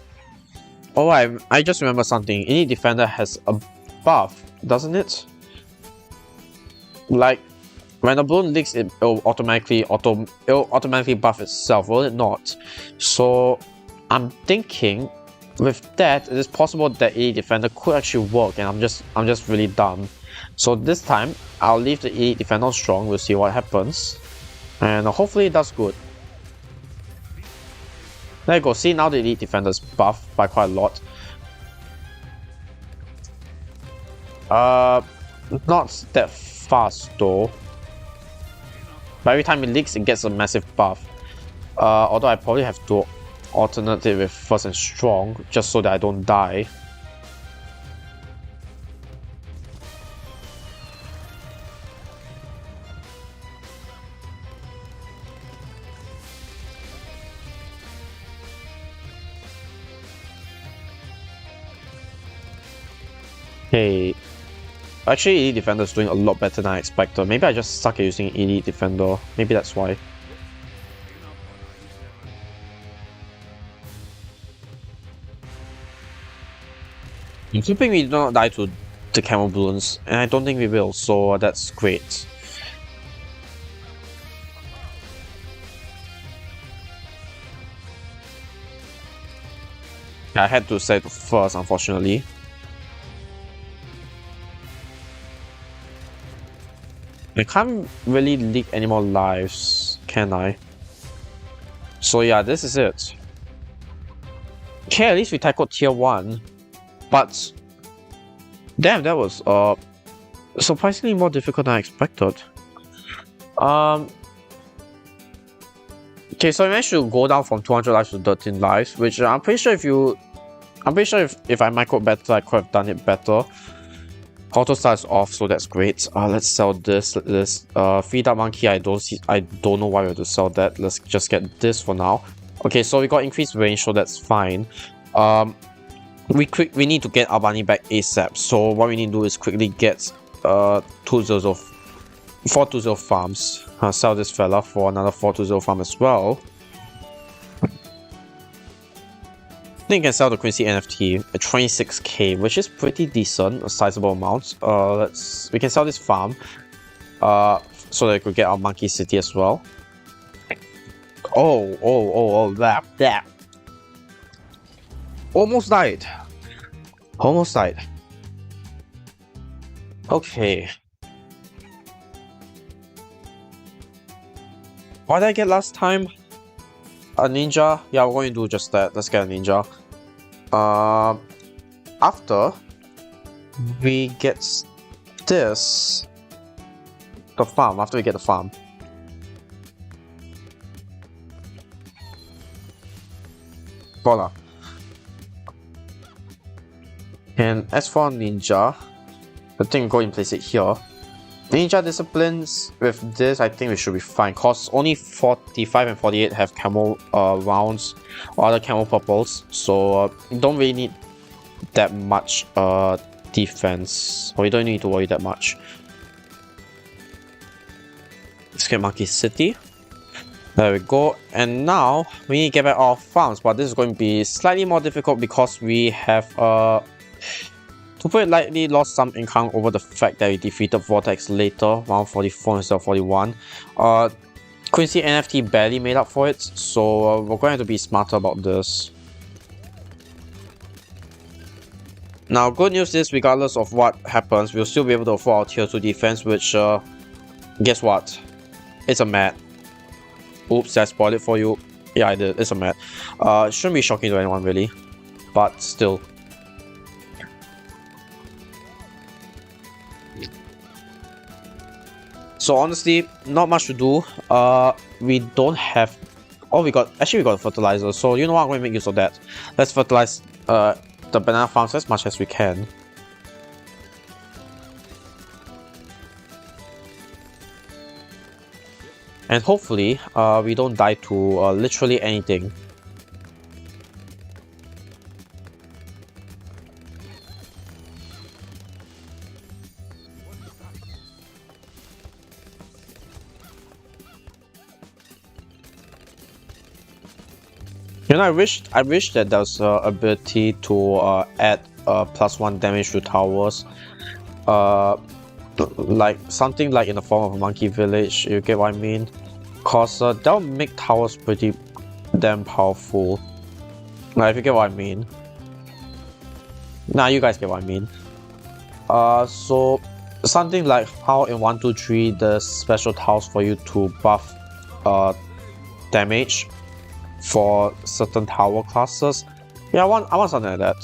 Oh, I just remember something. Any defender has a buff, doesn't it? Like, when a balloon leaks, it'll automatically buff itself, will it not? So I'm thinking with that, it is possible that Elite Defender could actually work, and I'm just really dumb. So this time I'll leave the Elite Defender strong. We'll see what happens, and hopefully it does good. There you go. See, now the Elite Defender is buffed by quite a lot. Not that fast though. But every time it leaks, it gets a massive buff. Although I probably have to alternate it with First and Strong, just so that I don't die. Hey. Actually, Elite Defender is doing a lot better than I expected. Maybe I just suck at using Elite Defender. Maybe that's why. I'm hoping we do not die to the Camel Balloons, and I don't think we will, so that's great. I had to set it first, unfortunately. I can't really leak any more lives, can I? So yeah, this is it. Okay, at least we tackled tier 1. But damn, that was surprisingly more difficult than I expected. Okay, so I managed to go down from 200 lives to 13 lives, which I'm pretty sure if I micro better, I could have done it better. Auto starts off, so that's great. Let's sell this. Feed up monkey. I don't know why we have to sell that. Let's just get this for now. Okay, so we got increased range, so that's fine. We need to get our money back ASAP. So what we need to do is quickly get 420 farms. Sell this fella for another 420 farm as well. Then you can sell the Crickety NFT at 26k, which is pretty decent, a sizable amount. We can sell this farm, so that we could get our Monkey City as well. Oh, that. Almost died. Almost died. Okay. What did I get last time? A ninja? Yeah, we're going to do just that. Let's get a ninja. After we get this, the farm. After we get the farm. Voila. And as for ninja, I think we'll go and place it here. Ninja disciplines, with this I think we should be fine, cause only 45 and 48 have camo rounds or other camo purples, so you don't really need that much defense, or you don't need to worry that much. Let's get Monkey City. There we go. And now we need to get back our farms, but this is going to be slightly more difficult because we have to put it lightly, lost some income over the fact that we defeated Vortex later, round 44 instead of 41. Quincy NFT barely made up for it, so we're going to have to be smarter about this. Now, good news is, regardless of what happens, we'll still be able to afford our tier 2 defense, which, guess what? It's a mat. Oops, I spoiled it for you. Yeah, I did. It's a mat. Shouldn't be shocking to anyone, really. But still. So honestly, not much to do. We don't have... Oh, we got a fertilizer. So you know what? I'm going to make use of that. Let's fertilize the banana farms as much as we can. And hopefully, we don't die to literally anything. You know, I wish that there's ability to add +1 damage to towers. Like something like in the form of a monkey village, you get what I mean? Cause that'll make towers pretty damn powerful. Now, if you get what I mean. Nah, you guys get what I mean. So something like how in 1, 2, 3 there's special tiles for you to buff damage for certain tower classes. Yeah, I want something like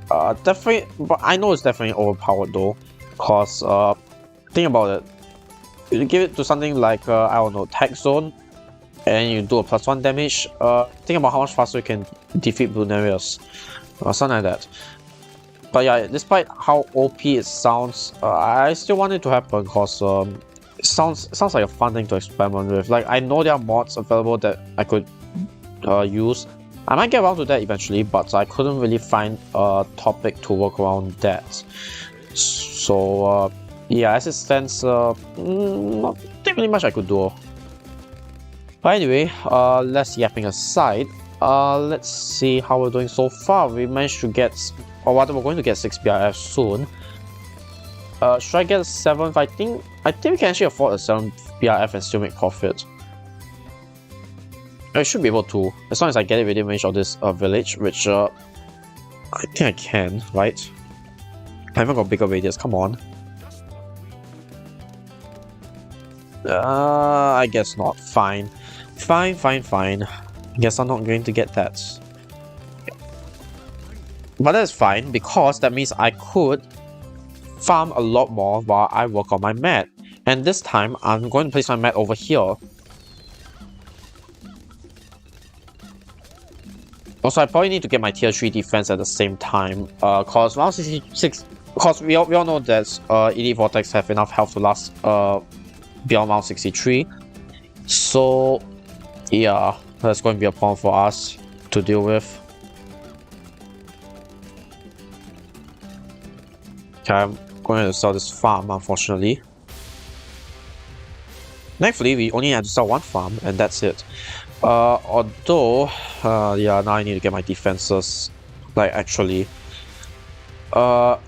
that. Definitely, but I know it's definitely overpowered though. Cause think about it. You give it to something like I don't know, Tech Zone, and you do a +1 damage. Think about how much faster you can defeat Bloonarius, something like that. But yeah, despite how OP it sounds, I still want it to happen because it sounds like a fun thing to experiment with. Like, I know there are mods available that I could use. I might get around to that eventually, but I couldn't really find a topic to work around that. So yeah, as it stands, not really much I could do. But anyway, less yapping aside, let's see how we're doing so far. We managed to get, or rather we're going to get 6 BRF soon. Should I get a 7th? I think we can actually afford a 7th BRF and still make profit. I should be able to, as long as I get it within range of this village, which I think I can, right? I haven't got bigger radius, come on. I guess not. Fine. Guess I'm not going to get that. But that's fine, because that means I could farm a lot more while I work on my mat. And this time, I'm going to place my mat over here. Also, I probably need to get my tier 3 defense at the same time. Cause round 66, cause we all know that Elite Vortex have enough health to last beyond round 63. So yeah, that's going to be a problem for us to deal with. Okay, I'm going to sell this farm, unfortunately. Thankfully, we only had to sell one farm, and that's it. Although, yeah, now I need to get my defenses, like, actually. Also,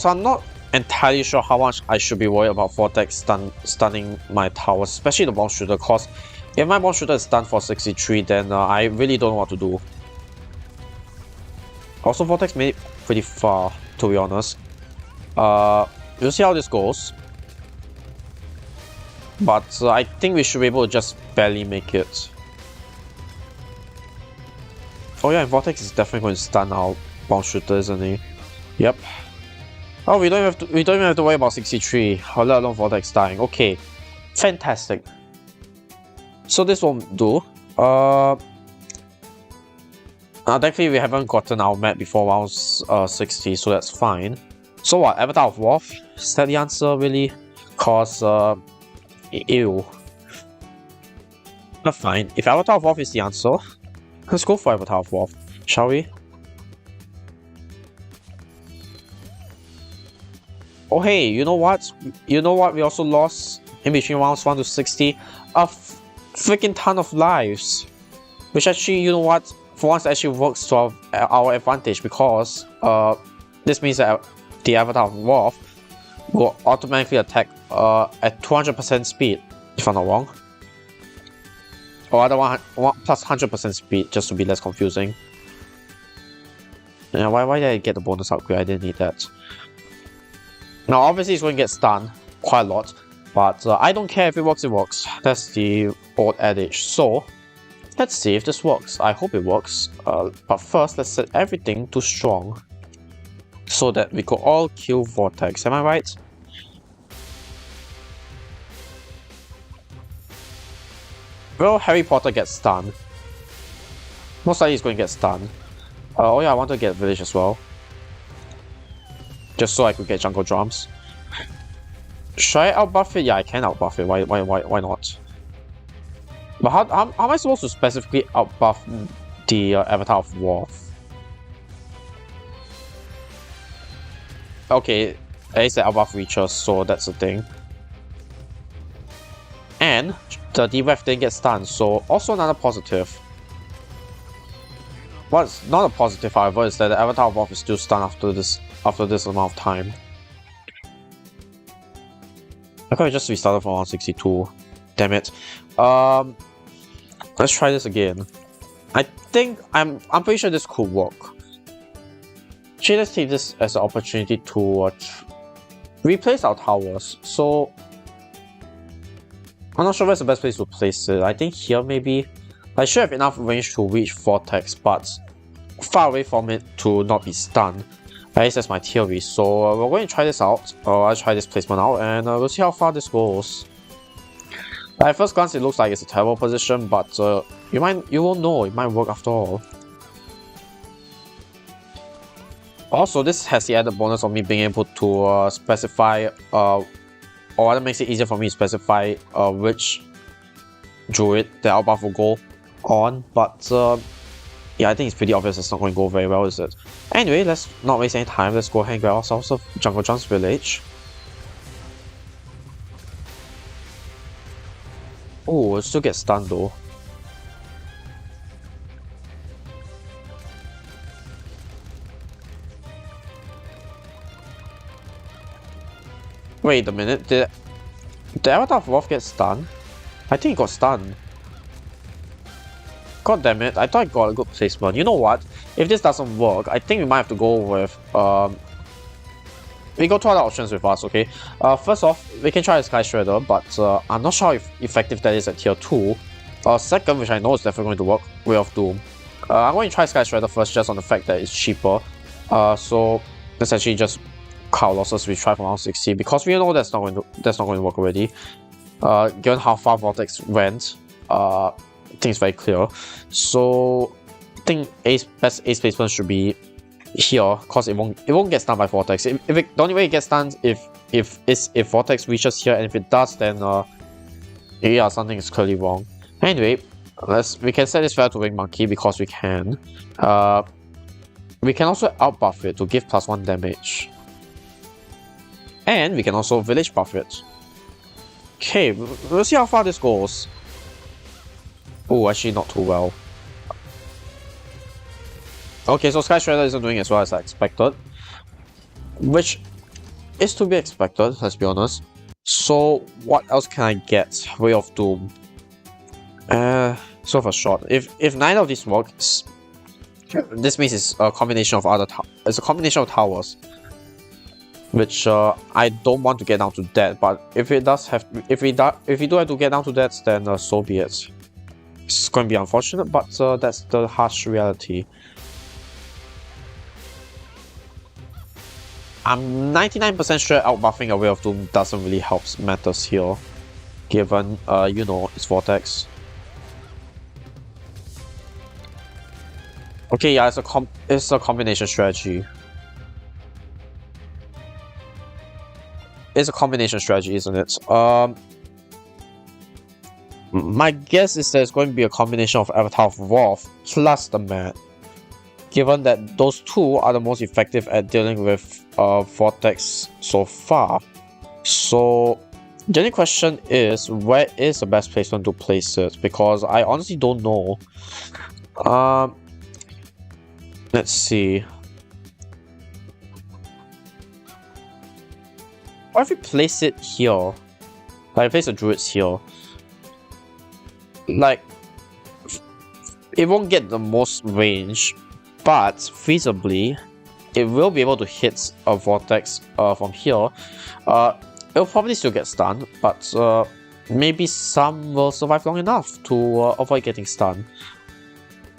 I'm not entirely sure how much I should be worried about Vortex stunning my towers, especially the bomb shooter, cause If my ball shooter is stunned for 63, then I really don't know what to do. Also, Vortex made it pretty far, to be honest. We'll see how this goes. But I think we should be able to just barely make it. Oh yeah, and Vortex is definitely going to stun our bounce shooter, isn't he? Yep. Oh, we don't even have to worry about 63, or let alone Vortex dying. Okay, fantastic. So this won't do. Thankfully we haven't gotten our map before round 60, so that's fine. So what, Avatar of Wrath? Is that the answer, really? Cause, ew. But fine, if Avatar of Wrath is the answer, let's go for Avatar of Wrath, shall we? Oh hey, you know what? You know what we also lost in between rounds 1 to 60? A freaking ton of lives. Which actually, you know what? For once actually works to our advantage, because this means that the Avatar of Wrath will automatically attack at 200% speed, if I'm not wrong. Or other plus 100% speed, just to be less confusing. Yeah, why did I get the bonus upgrade? I didn't need that. Now obviously it's going to get stunned quite a lot, but I don't care if it works, it works. That's the old adage. So let's see if this works. I hope it works. But first, let's set everything to strong, so that we could all kill Vortex. Am I right? Well, Harry Potter gets stunned. Most likely he's going to get stunned. Oh yeah, I want to get Village as well, just so I could get Jungle Drums. Should I outbuff it? Yeah, I can outbuff it. Why not? But how am I supposed to specifically outbuff the Avatar of Wrath? Okay, at least the outbuff reaches, so that's the thing. And the D-Ref didn't get stunned, so also another positive. What's not a positive, however, is that the Avatar of Wrath is still stunned after this amount of time. I could have just restarted from 162. Damn it. Let's try this again. I think I'm pretty sure this could work. Actually, let's take this as an opportunity to replace our towers. So I'm not sure where's the best place to place it. I think here maybe. I should have enough range to reach Vortex, but far away from it to not be stunned. At least that's my theory. So we're going to try this out. I'll try this placement out, and we'll see how far this goes. At first glance, it looks like it's a terrible position, but you won't know. It might work after all. Also, this has the added bonus of me being able to specify, or rather makes it easier for me to specify which druid the outbuff will go on. But yeah, I think it's pretty obvious it's not going to go very well, is it? Anyway, let's not waste any time. Let's go ahead and grab ourselves a Jungle Drums village. Oh, we'll still get stunned though. Wait a minute, did the Avatar of Wrath get stunned? I think he got stunned. God damn it, I thought I got a good placement. You know what? If this doesn't work, I think we might have to go with we got two other options with us, okay? First off, we can try a Sky Shredder, but I'm not sure if effective that is at tier 2. Second, which I know is definitely going to work, Way of Doom. I'm going to try Sky Shredder first, just on the fact that it's cheaper. So let's actually just cut losses. We try from round 60, because we know that's not going to work already. Given how far Vortex went, I think it's very clear. So I think best ace placement should be here, cause it won't get stunned by Vortex. The only way it gets stunned if Vortex reaches here, and if it does, then yeah, something is clearly wrong. Anyway, we can set this fair to Wing Monkey because we can. We can also outbuff it to give +1 damage, and we can also village buff it. Okay, we'll see how far this goes. Oh, actually not too well. Okay, so Sky Shredder isn't doing as well as I expected, which is to be expected, let's be honest. So what else can I get? Way of Doom. So for short, if neither of these works, this means it's a combination of it's a combination of towers, which I don't want to get down to that. But if it does have, if we do have to get down to that, then so be it. It's going to be unfortunate, but that's the harsh reality. I'm 99% sure outbuffing a Way of Doom doesn't really help matters here, given you know, it's Vortex. Okay, yeah, it's a combination strategy. It's a combination strategy, isn't it? My guess is that it's going to be a combination of Avatar of Wrath plus the mat, given that those two are the most effective at dealing with Vortex so far. So the only question is, where is the best placement to place it? Because I honestly don't know. Let's see. Or if we place it here, like place the druids here, like it won't get the most range, but feasibly it will be able to hit a Vortex from here. It'll probably still get stunned, but maybe some will survive long enough to avoid getting stunned.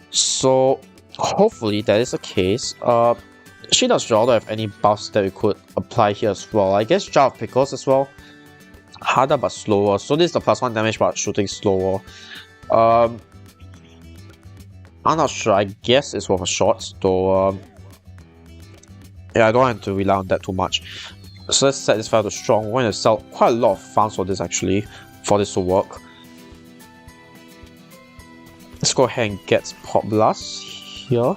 So hopefully that is the case. She does Geraldo have any buffs that we could apply here as well? I guess Jar of Pickles as well. Harder but slower. So this is the +1 damage but shooting slower. I'm not sure. I guess it's worth a shot, though. Yeah, I don't want to rely on that too much. So let's set this file to strong. We're going to sell quite a lot of farms for this actually, for this to work. Let's go ahead and get Pop Blast here.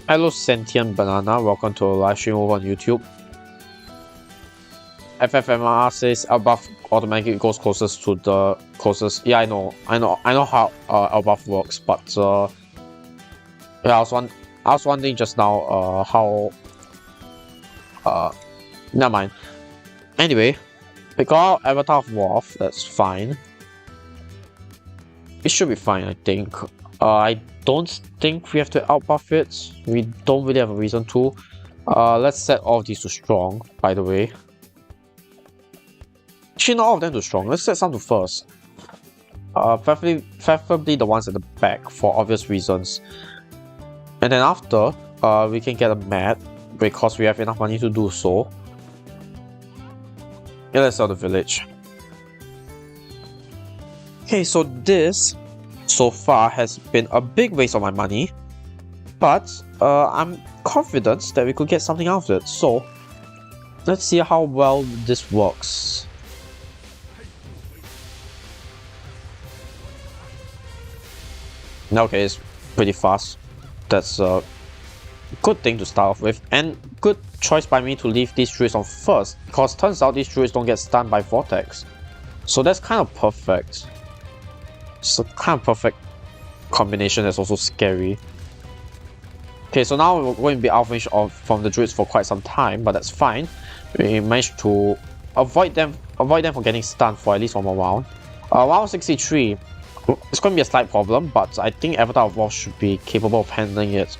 Hello Sentient Banana, welcome to a live stream over on YouTube. FFMR says Elbuff automatically goes closest to the closest. Yeah, I know how Elbuff works, but yeah, I was wondering just now how never mind. Anyway, we got Avatar of Wrath, that's fine. It should be fine, I think. I don't think we have to outbuff it. We don't really have a reason to. Let's set all of these to strong, by the way. Actually, not all of them to strong. Let's set some to first. Preferably the ones at the back for obvious reasons. And then after, we can get a mat because we have enough money to do so. Yeah, let's sell the village. Okay, so this so far has been a big waste of my money, but I'm confident that we could get something out of it. So let's see how well this works. Okay, it's pretty fast. That's a good thing to start off with, and good choice by me to leave these druids on first, because turns out these druids don't get stunned by Vortex. So that's kind of perfect. It's a kind of perfect combination that's also scary. Okay, so now we're going to be out range from the druids for quite some time, but that's fine. We managed to avoid them from getting stunned for at least one more round. Round 63. It's going to be a slight problem, but I think Avatar of Wrath should be capable of handling it.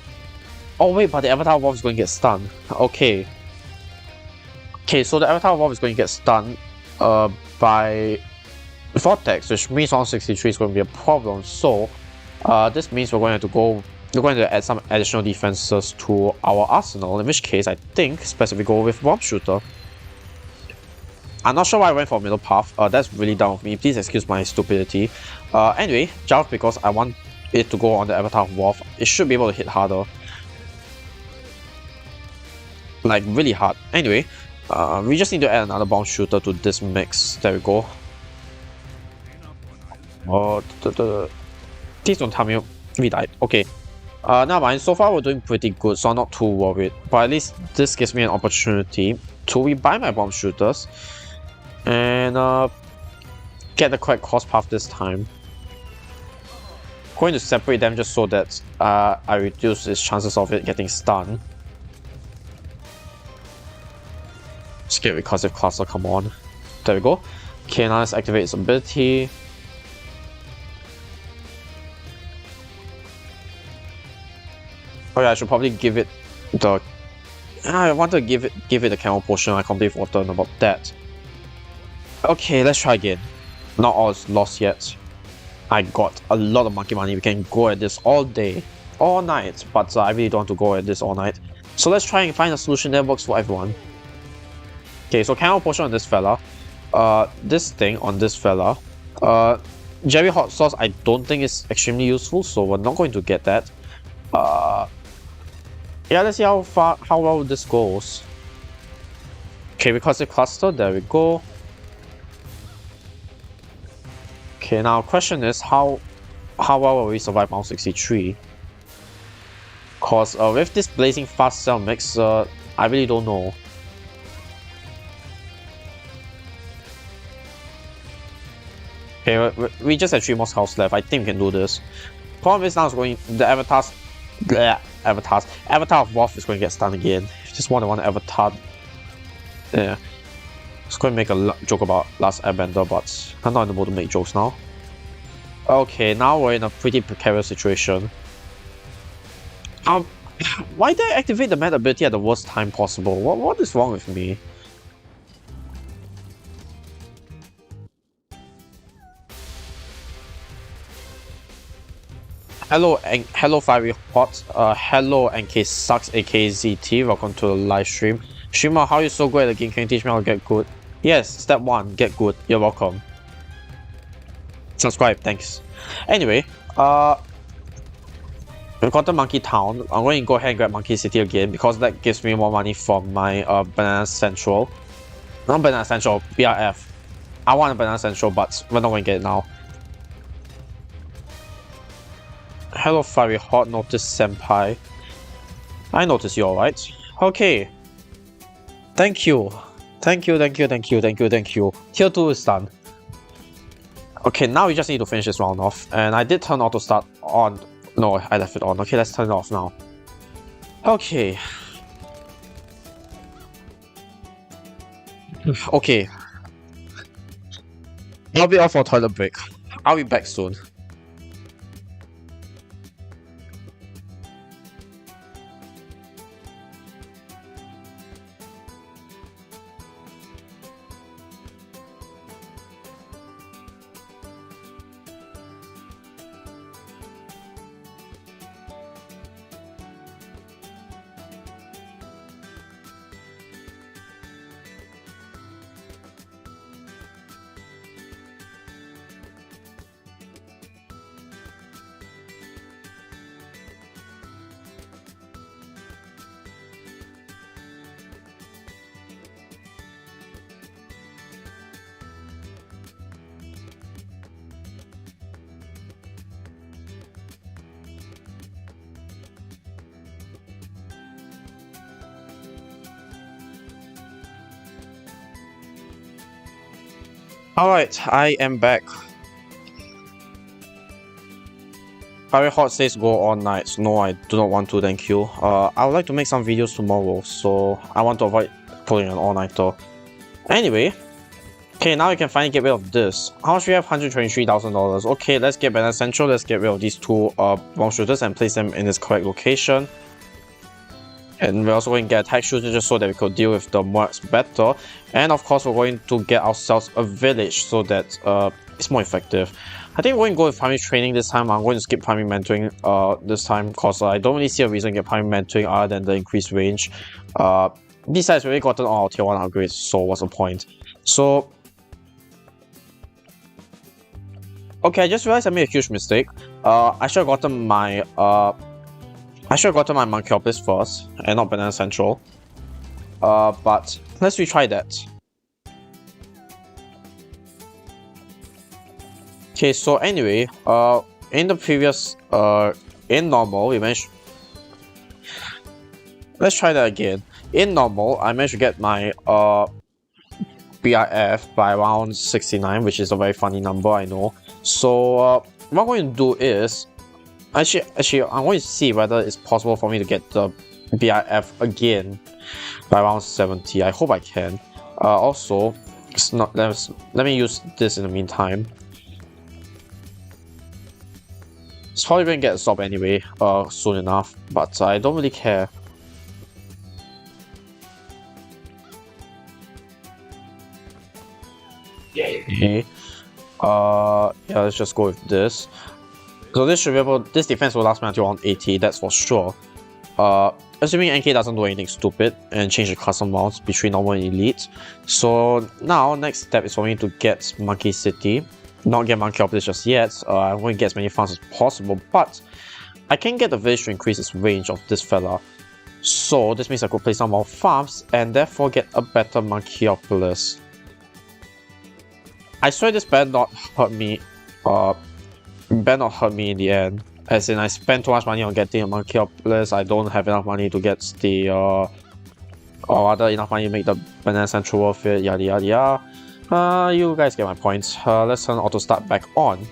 Oh wait, but the Avatar of Wrath is going to get stunned. Okay. Okay, so the Avatar of Wrath is going to get stunned by Vortex, which means round 63 is going to be a problem. So this means we're going to add some additional defenses to our arsenal, in which case I think it's best if we go with Bomb Shooter. I'm not sure why I went for middle path. That's really dumb of me. Please excuse my stupidity. Anyway, just because I want it to go on the Avatar of Wrath, it should be able to hit harder. Like, really hard. Anyway, we just need to add another bomb shooter to this mix. There we go. Please don't tell me we died. Okay. Never mind. So far we're doing pretty good, so I'm not too worried. But at least this gives me an opportunity to rebuy my bomb shooters and get the correct cost path this time. Going to separate them just so that I reduce its chances of it getting stunned. Let's get recursive cluster, come on. There we go. Okay, now let's activate its ability. Oh yeah, I should probably give it the... I want to give it the camel potion. I completely forgotten about that. Okay, let's try again. Not all is lost yet. I got a lot of monkey money. We can go at this all day, all night, but I really don't want to go at this all night. So let's try and find a solution that works for everyone. Okay, so camel potion on this fella. This thing on this fella. Jerry hot sauce I don't think is extremely useful, so we're not going to get that. Yeah, let's see how well this goes. Okay, recursive cluster, there we go. Okay, now question is how well will we survive round 63? Cause with this blazing fast cell mix, I really don't know. Okay, we just have 3 more skulls left. I think we can do this. Problem is now is going the avatars. Bleh, Avatar of Wolf is going to get stunned again. Just more than one avatar. Yeah. I was going to make a joke about Last Airbender, but I'm not in the mood to make jokes now. Okay, now we're in a pretty precarious situation. Why did I activate the mad ability at the worst time possible? What is wrong with me? Hello Fiery Hot, hello NK Sucks aka ZT, welcome to the live stream. Streamer, how are you so good at the game? Can you teach me how to get good? Yes, step 1, get good. You're welcome. Subscribe, thanks. Anyway, we've got the Monkey Town. I'm going to go ahead and grab Monkey City again because that gives me more money from my Banana Central. Not Banana Central, BRF. I want a Banana Central, but we're not going to get it now. Hello Fiery Hot, notice Senpai. I notice you alright. Okay. Thank you. Thank you. Tier 2 is done. Okay, now we just need to finish this round off. And I did turn auto start on. No, I left it on. Okay, let's turn it off now. Okay. Okay. I'll be off for a toilet break. I'll be back soon. Alright, I am back. Fiery Hot says go all night. No, I do not want to, thank you. I would like to make some videos tomorrow, so I want to avoid pulling an all-nighter. Anyway, okay, now we can finally get rid of this. How much we have? $123,000. Okay, let's get Banana Central. Let's get rid of these 2 bomb shooters and place them in its correct location. And we're also going to get attack shooter just so that we could deal with the mercs better. And of course, we're going to get ourselves a village so that it's more effective. I think we're going to go with primary training this time. I'm going to skip primary mentoring this time because I don't really see a reason to get primary mentoring other than the increased range. Besides, we already gotten all our tier 1 upgrades, so what's the point? So, okay, I just realized I made a huge mistake. I should have gotten my Monkey Calplus first, and not Banana Central. But let's retry that. Okay, so anyway, in the previous, in normal, we managed... Let's try that again. In normal, I managed to get my, BRF by around 69, which is a very funny number, I know. So, what I'm going to do is... Actually, I'm going to see whether it's possible for me to get the BRF again by around 70. I hope I can. Also, It's not. Let me use this in the meantime. It's probably gonna get a stop anyway, soon enough, but I don't really care. Okay. Yeah, let's just go with this. So this should be able. This defense will last me until around 80. That's for sure. Assuming NK doesn't do anything stupid and change the custom mounts between normal and elite. So now, next step is for me to get Monkey City. Not get Monkey just yet. I'm going to get as many farms as possible, but I can get the village to increase its range of this fella. So this means I could place some more farms and therefore get a better Monkeyopoulos. I swear this better not hurt me. Better not hurt me in the end. As in, I spent too much money on getting a Monkeyopoulos. I don't have enough money to get the or rather enough money to make the Banana Central worth it. Yada yada yada. You guys get my point. Let's turn auto start back on.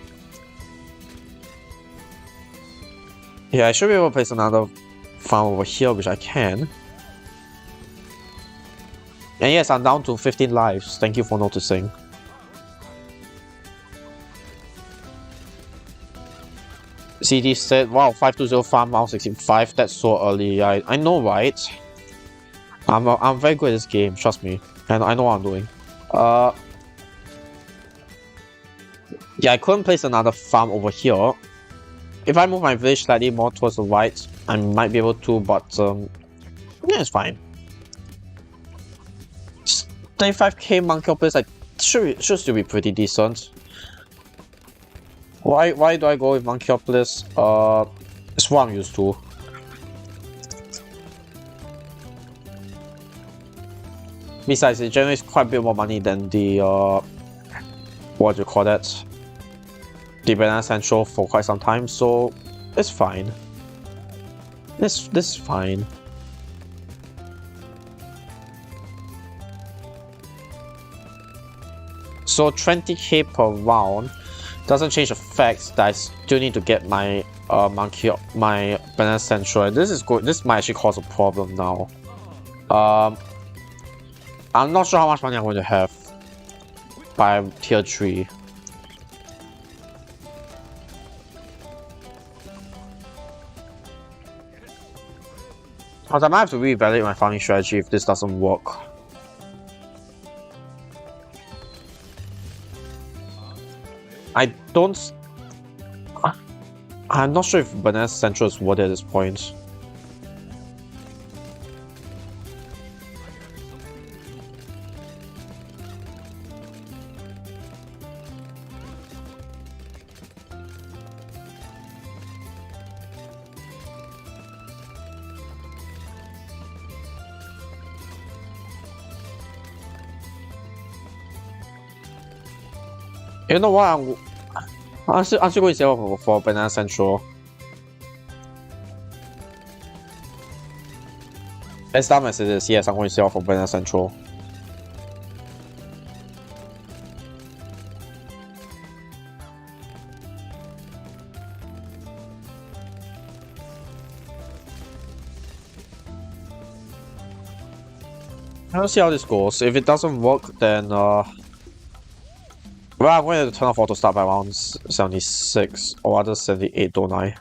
Yeah, I should be able to place another farm over here, which I can. And yes, I'm down to 15 lives. Thank you for noticing. CD said, wow, 520 farm now 65. That's so early. I know, right? I'm very good at this game, trust me. And I know what I'm doing. Yeah, I couldn't place another farm over here. If I move my village slightly more towards the right, I might be able to, but yeah, it's fine. 35k Monkeyopoulos, I should still be pretty decent. Why do I go with Monkeyopoulos? It's what I'm used to. Besides, it generates quite a bit more money than the what do you call that? The Banana Central for quite some time, so it's fine. This is fine. So 20k per round doesn't change the fact that I still need to get my my Banana Central. And this is good. This might actually cause a problem now. I'm not sure how much money I'm going to have by tier 3. Because I might have to reevaluate my farming strategy if this doesn't work. I'm not sure if Banana Central is worth it at this point. You know what? I'm still going to save for Banana Central. As dumb as it is, yes, I'm going to save for Banana Central. I'll see how this goes. If it doesn't work, then well, I'm going to turn off auto start by around 76 or rather 78, don't I?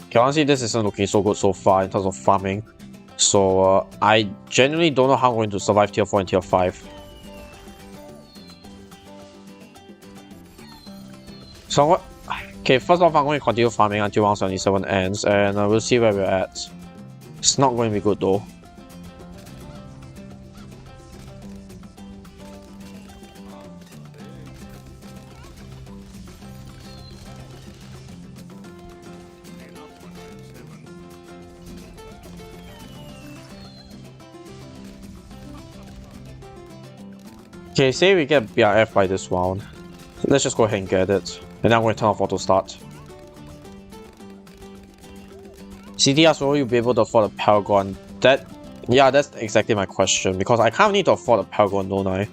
Okay, honestly, this isn't looking so good so far in terms of farming. So I genuinely don't know how I'm going to survive tier 4 and tier 5. So what? Okay, first off, I'm going to continue farming until round 77 ends, and we'll see where we're at. It's not going to be good though. Okay, say we get BRF by this round. Let's just go ahead and get it. And then I'm going to turn off auto start. CD asks, will you be able to afford a Paragon? Yeah, that's exactly my question. Because I kind of need to afford a Paragon, don't I?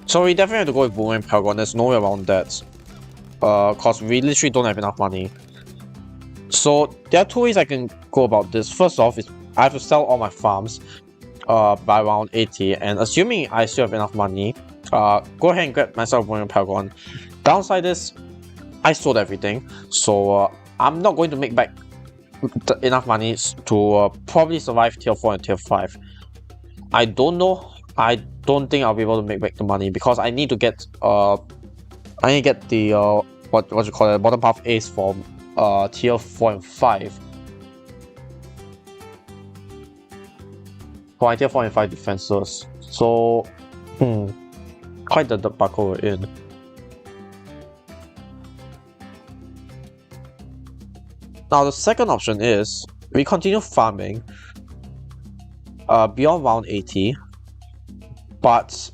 So we definitely have to go with Boomerang Paragon, there's no way around that. Cause we literally don't have enough money. So there are two ways I can go about this. First off is I have to sell all my farms by around 80, and assuming I still have enough money, go ahead and grab myself Boomerang Paragon. Downside is I sold everything, so I'm not going to make back enough money to probably survive tier 4 and tier 5. I don't know. I don't think I'll be able to make back the money because I need to get the what you call it, bottom path ace from tier 4 and 5. For tier 4 and 5 defenses. So quite the debacle we're in. Now the second option is we continue farming beyond round 80, but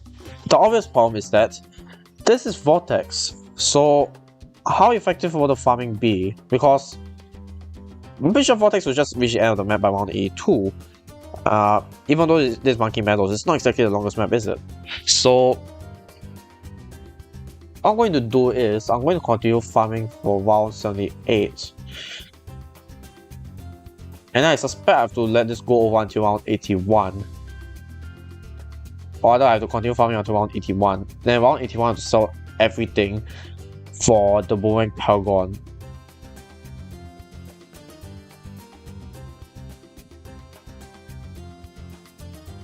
the obvious problem is that this is Vortex, so how effective will the farming be? Because I'm pretty sure Vortex will just reach the end of the map by round 82. Even though this Monkey Meadows, it's not exactly the longest map, is it? So what I'm going to do is I'm going to continue farming for round 78. And I suspect I have to let this go over until round 81. Or either I have to continue farming until round 81. Then round 81 I have to sell everything for the Boomerang Paragon.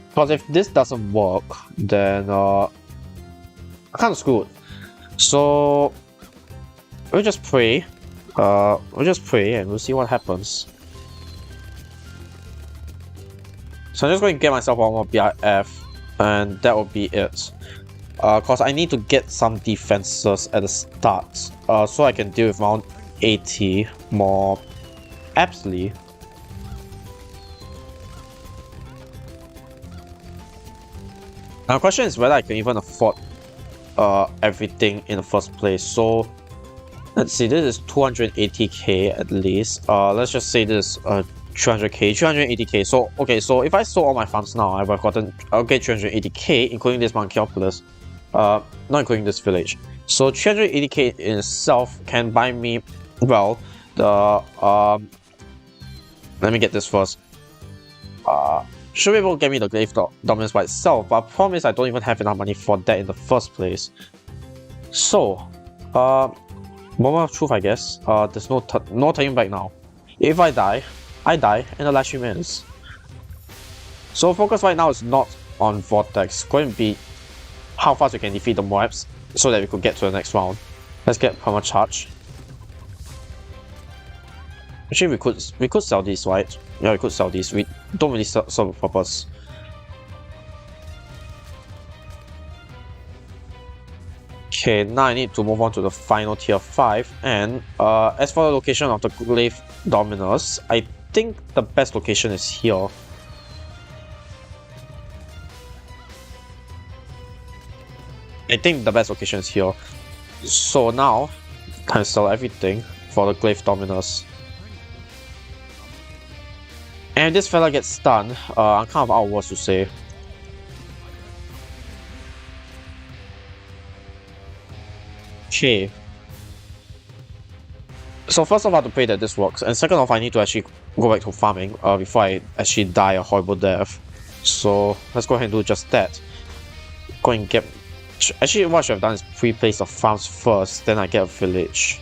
Because if this doesn't work, then I'm kind of screwed. So we'll just pray. And we'll see what happens. So I'm just going to get myself one more BRF, and that will be it. Cause I need to get some defenses at the start, so I can deal with round 80 more aptly. Now the question is whether I can even afford everything in the first place. So let's see, this is 280k at least. Let's just say this 300k, 380k. So okay, so if I sold all my farms now, I would have I'll get 380k, including this Monkey Calplus, not including this village. So 380k in itself can buy me, well, the let me get this first. Should be able to get me the Glaive Dominance by itself, but the problem is I don't even have enough money for that in the first place. So, moment of truth, I guess. There's no turning back now. If I die, and the last 3 minutes. So focus right now is not on Vortex. It's going to be how fast we can defeat the Moabs so that we could get to the next round. Let's get Perma Charge. Actually, we could sell these, right? Yeah, we could sell these. We don't really serve a purpose. Okay, now I need to move on to the final tier 5. And as for the location of the Glaive Dominus, I think the best location is here. So now, time to sell everything for the Glaive Dominus. And if this fella gets stunned, I'm kind of out of words to say. Okay. So first off, I have to pray that this works, and second off, I need to actually go back to farming before I actually die a horrible death. So let's go ahead and do just that. Go and get... Actually, what I should have done is pre-place the farms first, then I get a village.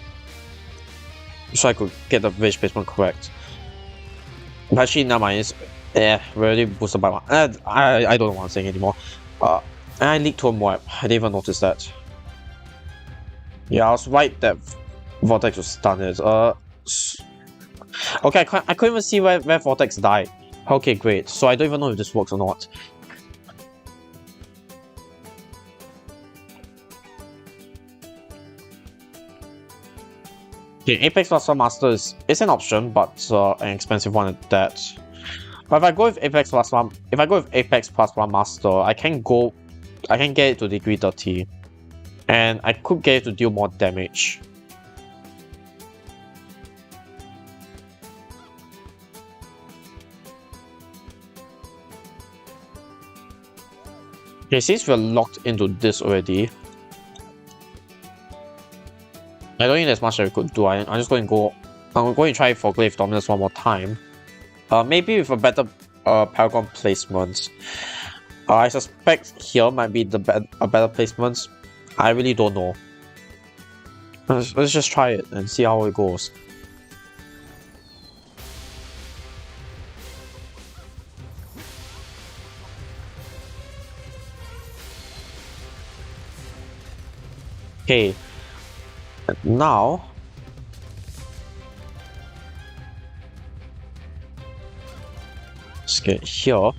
So I could get the village placement correct. But actually, never mind, we're already boosted by one. I don't know what I'm saying anymore. And I leaked to a Moab. I didn't even notice that. Yeah, I was right that Vortex was stunned. Okay, I couldn't even see where Vortex died. Okay, great. So I don't even know if this works or not. Okay, Apex Plasma Master is an option, but an expensive one at that. But if I go with Apex Plasma Master, I can get it to degree 30. And I could get it to deal more damage. Okay, since we're locked into this already, I don't think there's much I could do. I'm just going to go. I'm going to try for Glaive Dominance one more time. Maybe with a better Paragon placement. I suspect here might be a better placement. I really don't know. Let's just try it and see how it goes. Okay. Now let's get here.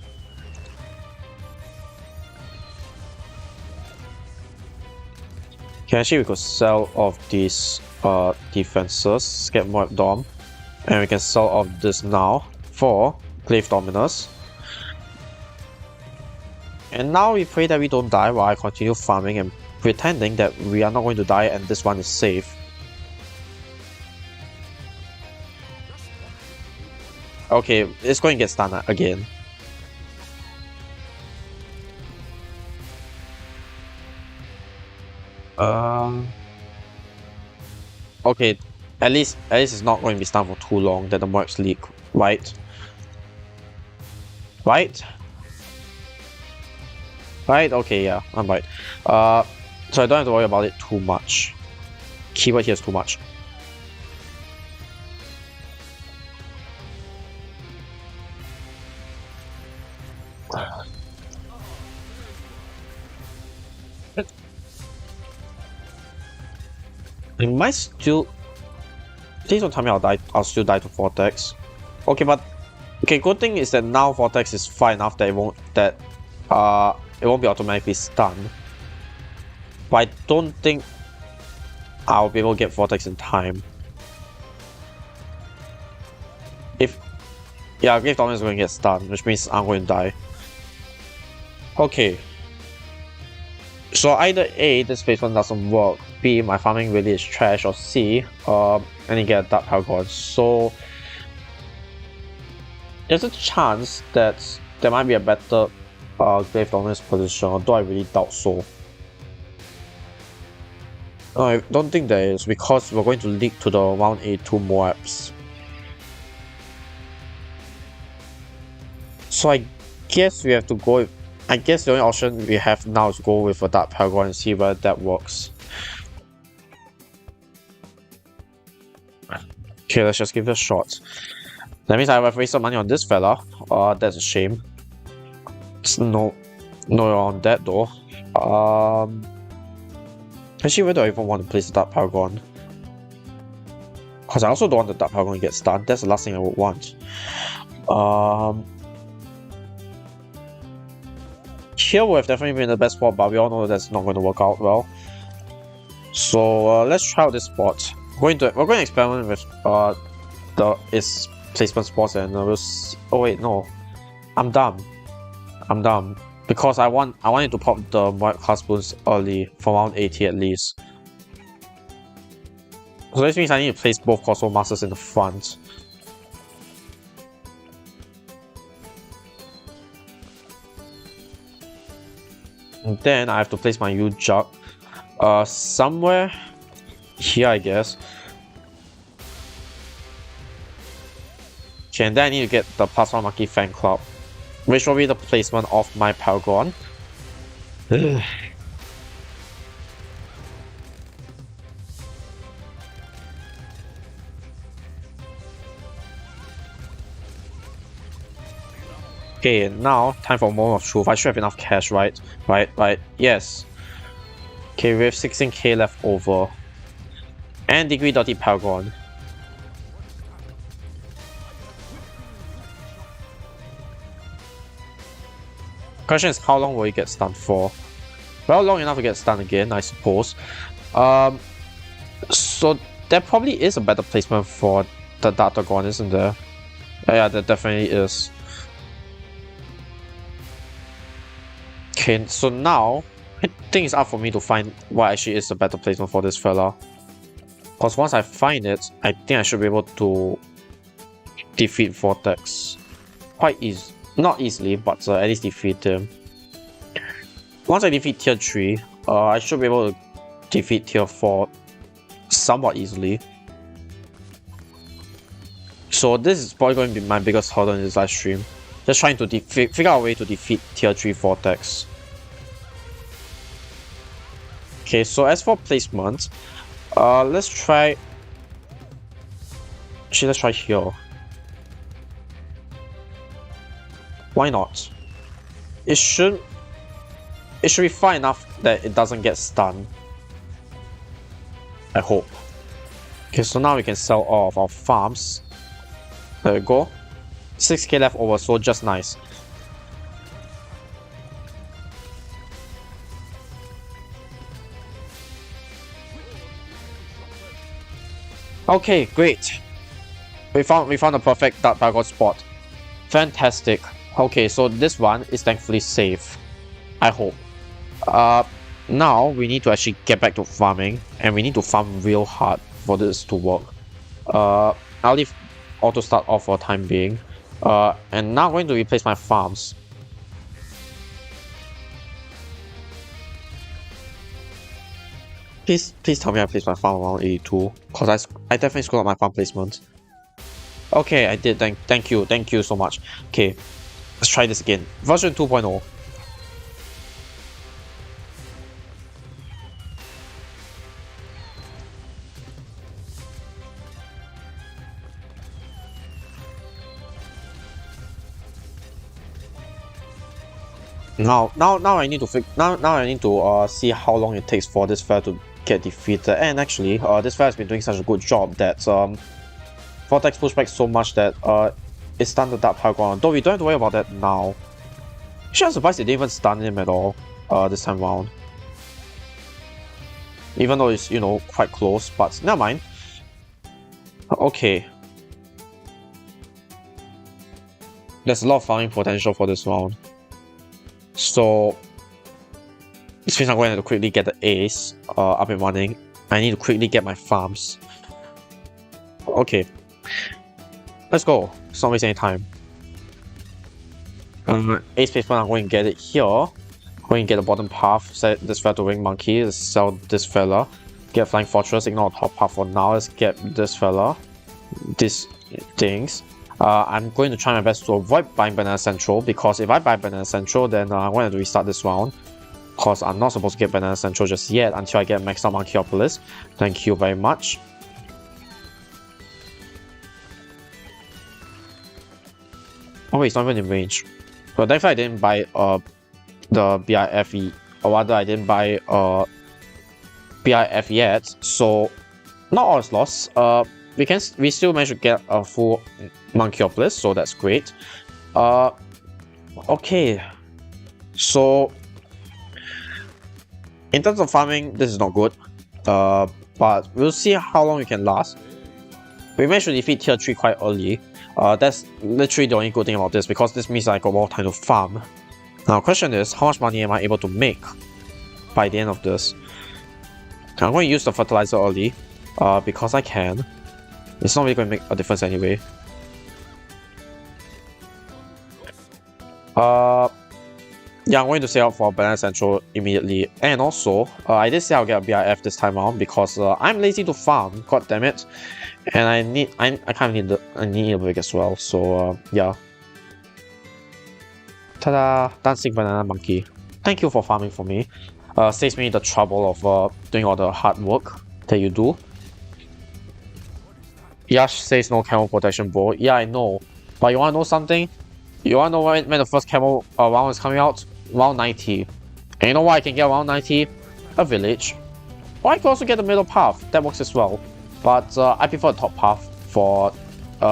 Okay, actually we could sell off these defenses, get more Dom, and we can sell off this now for Glaive Dominus. And now we pray that we don't die while I continue farming and pretending that we are not going to die and this one is safe. Okay, it's going to get stunned again. Okay, at least it's not going to be stunned for too long that the marks leak, right? Right? Right? Okay, yeah, I'm right. So I don't have to worry about it too much. Keyword here is too much. I might still. Please don't tell me I'll still die to Vortex. Okay, but okay. Good thing is that now Vortex is far enough that it won't be automatically stunned. But I don't think I'll be able to get Vortex in time. Yeah, Glaive Dominance is going to get stunned, which means I'm going to die. Okay. So either A, this placement doesn't work, B, my farming really is trash, or C, I need to get a Dark Paragon. So there's a chance that there might be a better Glaive Dominance position, although I really doubt so. No, I don't think there is, because we're going to leak to the round A2 Moabs. So I guess we have to go with, I guess the only option we have now is to go with a Dark Paragon and see whether that works. Okay, let's just give it a shot. That means I have wasted money on this fella. That's a shame. No on that though. Actually, where do I even want to place the Dark Paragon? Because I also don't want the Dark Paragon to get stunned. That's the last thing I would want. Here would have definitely been the best spot, but we all know that's not going to work out well. So let's try out this spot. We're going to experiment with its placement spots, and we'll see. Oh wait, no, I'm dumb. Because I wanted to pop the white class Bloons early for round 80 at least. So this means I need to place both Cosmo Masters in the front. And then I have to place my U-Jug somewhere here, I guess. Okay, and then I need to get the +1 Monkey Fan Club, which will be the placement of my Paragon. Okay, now time for a moment of truth. I should have enough cash, right? Right, yes. Okay, we have 16k left over. And Degree Dirty Paragon. Question is, how long will it get stunned for? Well, long enough to get stunned again, I suppose. So there probably is a better placement for the Dark Dragon, isn't there? Yeah, there definitely is. Okay, so now I think it's up for me to find what actually is the better placement for this fella. Because once I find it, I think I should be able to defeat Vortex quite easy. Not easily, but at least defeat him. once I defeat tier 3, I should be able to defeat tier 4 somewhat easily. So this is probably going to be my biggest hurdle in this live stream. Just trying to figure out a way to defeat tier 3 Vortex. Okay, so as for placement, let's try... Actually, let's try here. Why not? It should be fine enough that it doesn't get stunned. I hope. Okay, so now we can sell all of our farms. There we go. 6k left over, so just nice. Okay, great. We found the perfect Dark Paragon spot. Fantastic. Okay, so this one is thankfully safe. I hope. Now we need to actually get back to farming, and we need to farm real hard for this to work. I'll leave auto start off for the time being. And now I'm going to replace my farms. Please tell me I placed my farm around 82, because I definitely screwed up my farm placement. Okay, I did. Thank you so much. Okay, let's try this again. Version 2.0. Now I need to see how long it takes for this fella to get defeated. And actually, this fella has been doing such a good job that Vortex pushed back so much that it stunned the Dark Paragon. Though we don't have to worry about that now. Actually, I'm surprised they didn't even stun him at all this time round. Even though it's, you know, quite close, but never mind. Okay. There's a lot of farming potential for this round. So, this means I'm going to quickly get the ace up and running. I need to quickly get my farms. Okay. Let's go. Let's not waste any time. Ace placement, I'm going to get it here. I'm going to get the bottom path, set this fella to Wing Monkey, let's sell this fella. Get Flying Fortress, ignore the top path for now, let's get this fella. These things. I'm going to try my best to avoid buying Banana Central, because if I buy Banana Central, then I'm going to restart this round. Because I'm not supposed to get Banana Central just yet until I get maxed out on Calplus. Thank you very much. Oh wait, it's not even in range. But thankfully I didn't buy the BIFE, or rather I didn't buy BIF yet, so not all is lost. We still managed to get a full Calplus, so that's great. Okay, so in terms of farming, this is not good. But we'll see how long we can last. We managed to defeat tier 3 quite early. That's literally the only good thing about this, because this means I got more time to farm. Now, the question is, how much money am I able to make by the end of this? I'm going to use the fertilizer early, because I can. It's not really going to make a difference anyway. Yeah, I'm going to set up for Banana Central immediately. And also, I did say I'll get a BIF this time around because I'm lazy to farm, god damn it. And I kind of need a break as well, so yeah. Ta-da! Dancing Banana Monkey. Thank you for farming for me. Saves me the trouble of doing all the hard work that you do. Yash says no camo protection, bro. Yeah, I know. But you wanna know something? You wanna know when the first camo round is coming out? Round 90. And you know what I can get around 90? A village. Or I can also get the middle path. That works as well. But I prefer the top path for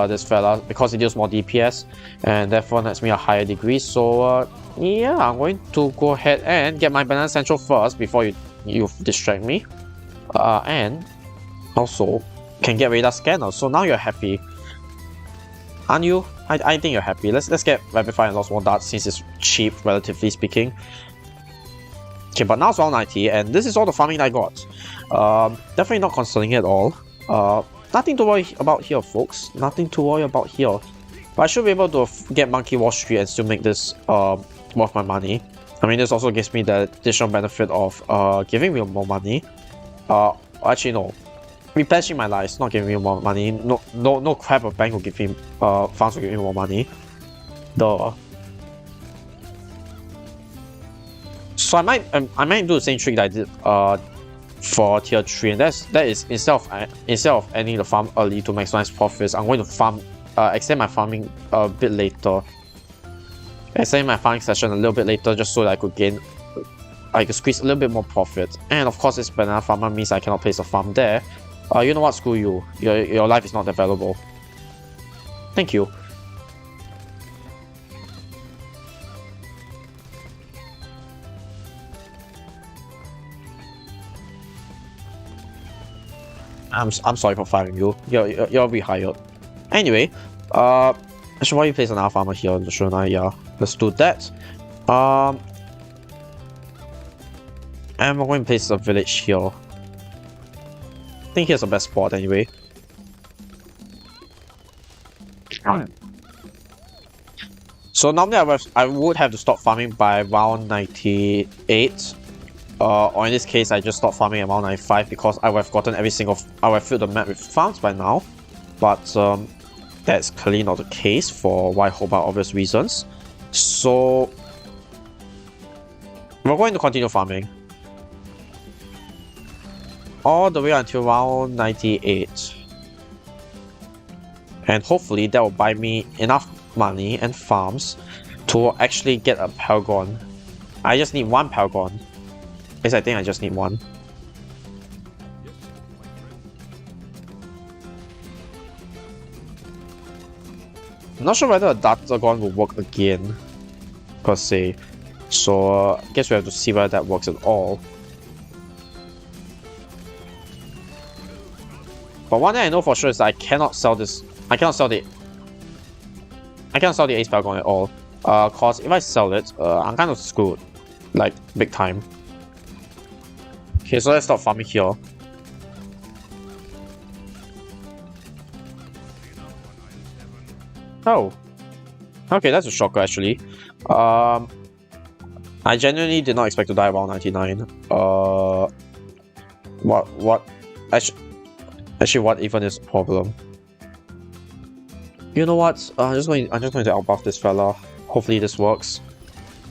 this fella because it deals more DPS and therefore nets me a higher degree. So yeah, I'm going to go ahead and get my Banana Central first before you distract me. And also can get radar scanner. So now you're happy, aren't you? I think you're happy. Let's get Rapid Fire and Lost War Darts since it's cheap, relatively speaking. Okay, but now it's round 90, and this is all the farming I got. Definitely not concerning at all. Nothing to worry about here, folks. Nothing to worry about here. But I should be able to get Monkey Wall Street and still make this worth my money. I mean, this also gives me the additional benefit of giving me more money. Actually no. Replenishing my lives, not giving me more money. No crap of bank will give me funds will give me more money. Duh. So I might do the same trick that I did for tier 3, and that is instead of ending the farm early to maximize profits, I'm going to farm extend my farming a bit later. Extend my farming session a little bit later just so that I could squeeze a little bit more profit. And of course, this banana farmer means I cannot place a farm there. You know what? Screw you. Your life is not that valuable. Thank you. I'm sorry for firing you. You're rehired. Anyway, actually, why you place another farmer here, shouldn't I? Yeah, let's do that. And we're going to place a village here. I think here's the best spot anyway. So normally I would have to stop farming by around 98. Or in this case, I just stopped farming around 95 because I would have gotten I would have filled the map with farms by now. But that's clearly not the case for why Hobart obvious reasons. So we're going to continue farming all the way until around 98. And hopefully that will buy me enough money and farms to actually get a Paragon. I just need one Paragon. Yes, I think I just need one. I'm not sure whether a Datagon will work again, per se. So I guess we have to see whether that works at all. But one thing I know for sure is that I cannot sell this. I cannot sell the Ace Paragon at all. Cause if I sell it, I'm kind of screwed. Like, big time. Okay, so let's start farming here. Oh. Okay, that's a shocker actually. I genuinely did not expect to die around 99. What? Actually, what even is the problem? You know what? I'm just going to outbuff this fella. Hopefully this works.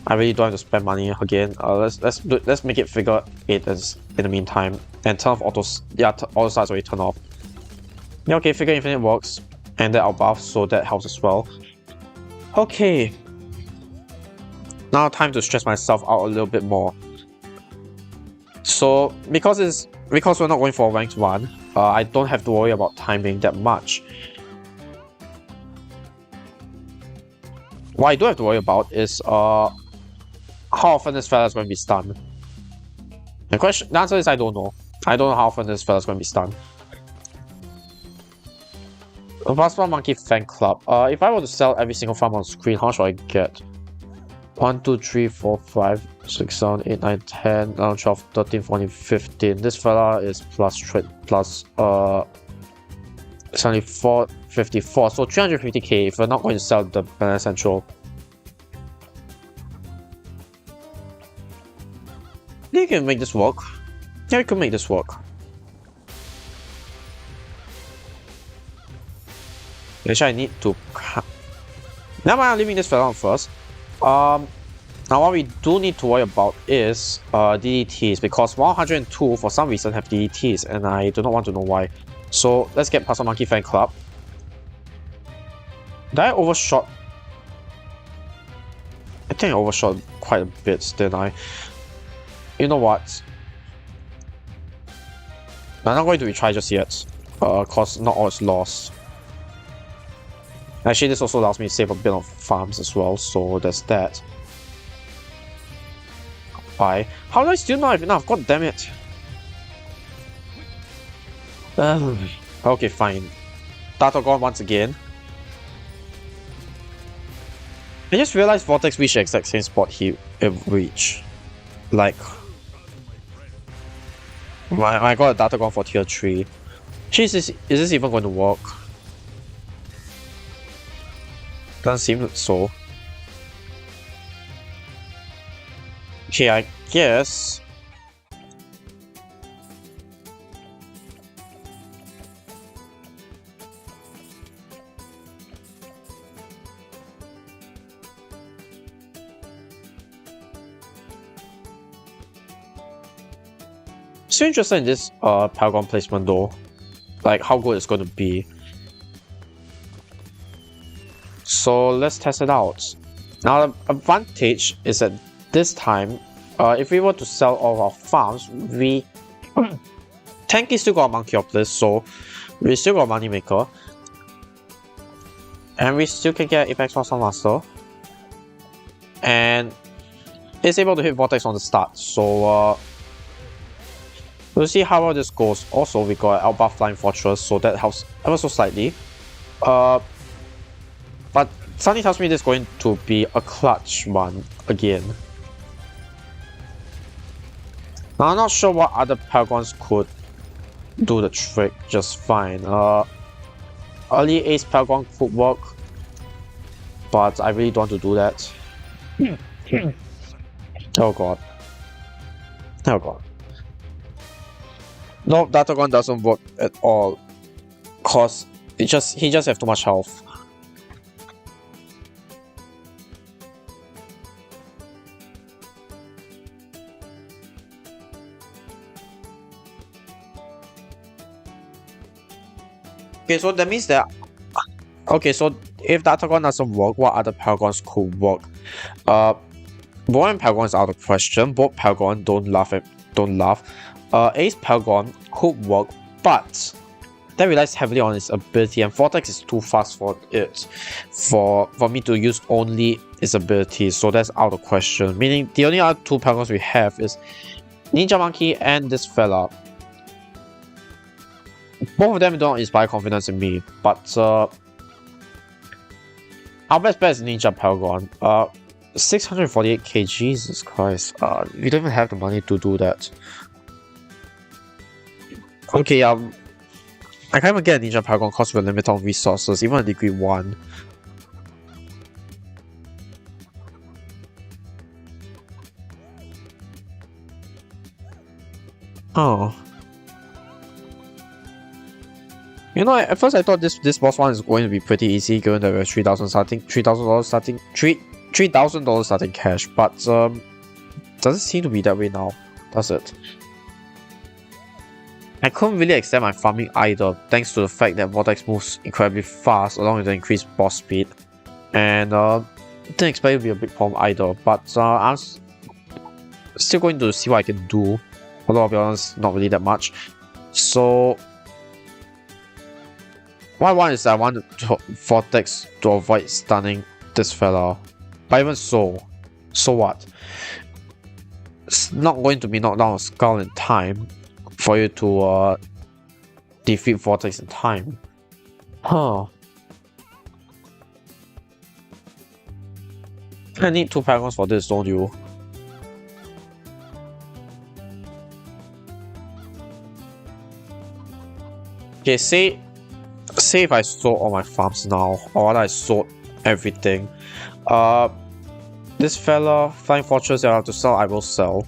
I really don't have to spend money again. Let's make it figure 8 as in the meantime, and turn off autos. Yeah, auto starts already turn off. Yeah, okay, figure infinite works, and then outbuff, so that helps as well. Okay. Now time to stress myself out a little bit more. So because we're not going for ranked 1, I don't have to worry about timing that much. What I do have to worry about is how often this fella is going to be stunned. The answer is I don't know. I don't know how often this fella is going to be stunned. Plasma Monkey Fan Club. If I were to sell every single farm on screen, how much would I get? 1, 2, 3, 4, 5, 6, 7, 8, 9, 10, 11, 12, 13, 14, 15. This fella is plus 74, 54. So 350k if we're not going to sell the Banana Central. You can make this work. Yeah, we can make this work. Actually, I need to. Now I'm leaving this fella on first. Now what we do need to worry about is DDTs, because 102 for some reason have DDTs and I do not want to know why. So let's get Plasma Monkey Fan Club. Did I overshot? I think I overshot quite a bit, didn't I? You know what? I'm not going to retry just yet, cause not all is lost. Actually, this also allows me to save a bit of farms as well, so there's that. Why? How do I still not have enough? God damn it! Okay, fine. Datagon once again. I just realized Vortex reached the exact same spot he reached. Like, I got a Datagon for tier 3. Jesus, is this even going to work? Doesn't seem so. Okay, I guess. Still interested in this Paragon placement though. Like how good it's going to be. So let's test it out. Now the advantage is that this time, if we were to sell all of our farms, we Tanky still got a Calplus, so we still got a money maker. And we still can get Apex Master Master. And it's able to hit Vortex on the start, so we'll see how well this goes. Also, we got Alba Flying Fortress, so that helps ever so slightly. But something tells me this is going to be a clutch one again. Now, I'm not sure what other Paragons could do the trick just fine. Early Ace Paragon could work, but I really don't want to do that. Oh god. Oh god. No, Datagon doesn't work at all, cause he just have too much health. Okay, so that means that. Okay, so if Datagon doesn't work, what other Paragons could work? Boring Paragon is out of question. Both Paragon don't laugh. Ace Paragon could work, but that relies heavily on its ability, and Vortex is too fast for it. For me to use only its ability, so that's out of question. Meaning the only other two Paragons we have is Ninja Monkey and this fella. Both of them don't inspire confidence in me, but our best bet is Ninja Paragon. 648k, Jesus Christ. We don't even have the money to do that. Okay, I can't even get a Ninja Paragon because we're limited on resources, even at degree 1. Oh. You know, at first I thought this boss one is going to be pretty easy, given that we have $3,000 starting cash, but doesn't seem to be that way now, does it? I couldn't really extend my farming either, thanks to the fact that Vortex moves incredibly fast along with the increased boss speed, and didn't expect it to be a big problem either. But I'm still going to see what I can do, although I'll be honest, not really that much. So what I want is I want Vortex to avoid stunning this fella. But even so what? It's not going to be knocked down a skull in time for you to defeat Vortex in time. Huh. I need 2 Paragons for this, don't you? Okay, say if I sold all my farms now, or rather I sold everything. This fella, Flying Fortress, I have to sell, I will sell.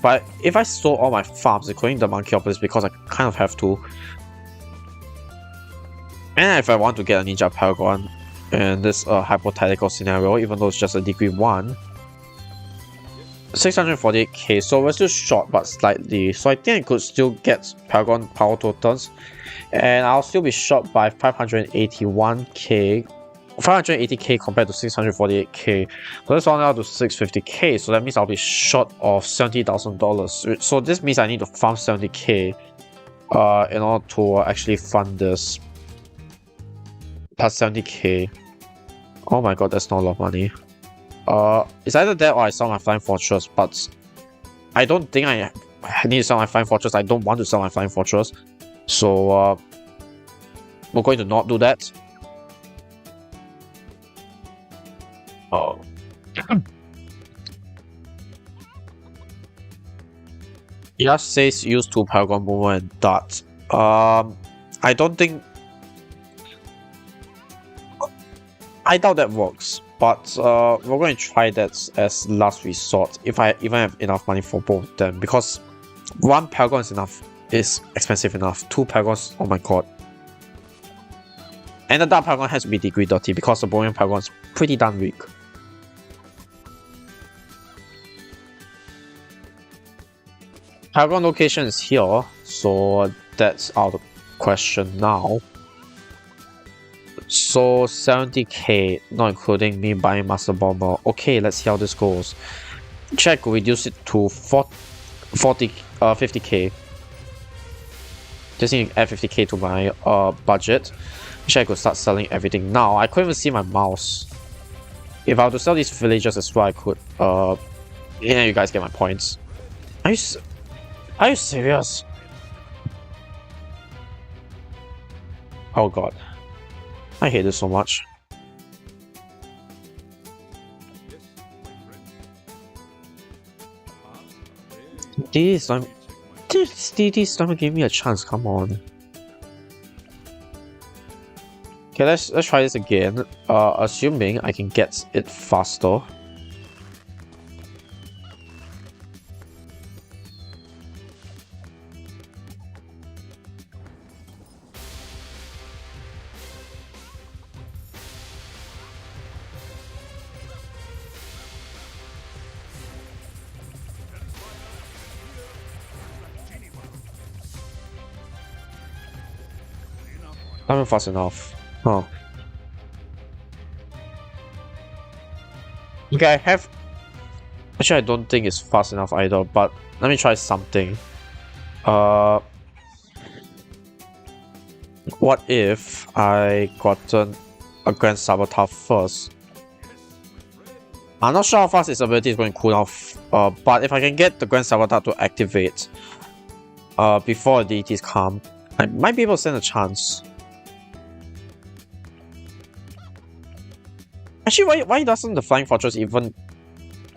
But if I sold all my farms, including the Calplus, because I kind of have to. And if I want to get a Ninja Paragon in this hypothetical scenario, even though it's just a degree 1, 648k, so we're still short but slightly. So I think I could still get Paragon power totals, and I'll still be short by 580k compared to 648k. So that's rounded out to 650k, so that means I'll be short of $70,000. So this means I need to farm 70k in order to actually fund this. Plus 70k. Oh my god, that's not a lot of money. It's either that or I sell my Flying Fortress, but I don't think I need to sell my Flying Fortress. I don't want to sell my Flying Fortress. So we're going to not do that. Oh. It just says use 2 Paragon Boomer and Dart. I don't think... I doubt that works. But we're going to try that as last resort if I even have enough money for both of them, because one Paragon is expensive enough. Two Paragons, oh my god. And the Dark Paragon has to be degree 30 because the Borean Paragon is pretty damn weak. Paragon location is here, so that's out of question now. So 70k, not including me buying Master Bomber. Okay, let's see how this goes. Check, reduce it to 50k. Just need to add 50k to my budget. Actually, I could start selling everything now. I couldn't even see my mouse. If I were to sell these villagers as well, I could. Yeah, you guys get my points. Are you serious? Oh god. I hate this so much. This time give me a chance, come on. Okay, let's try this again. Assuming I can get it faster. Not fast enough. Oh. Okay, I have... Actually, I don't think it's fast enough either, but let me try something. What if I gotten a Grand Saboteur first? I'm not sure how fast its ability is going to cool off, but if I can get the Grand Saboteur to activate before the deities come, I might be able to stand a chance. Actually, why doesn't the Flying Fortress even...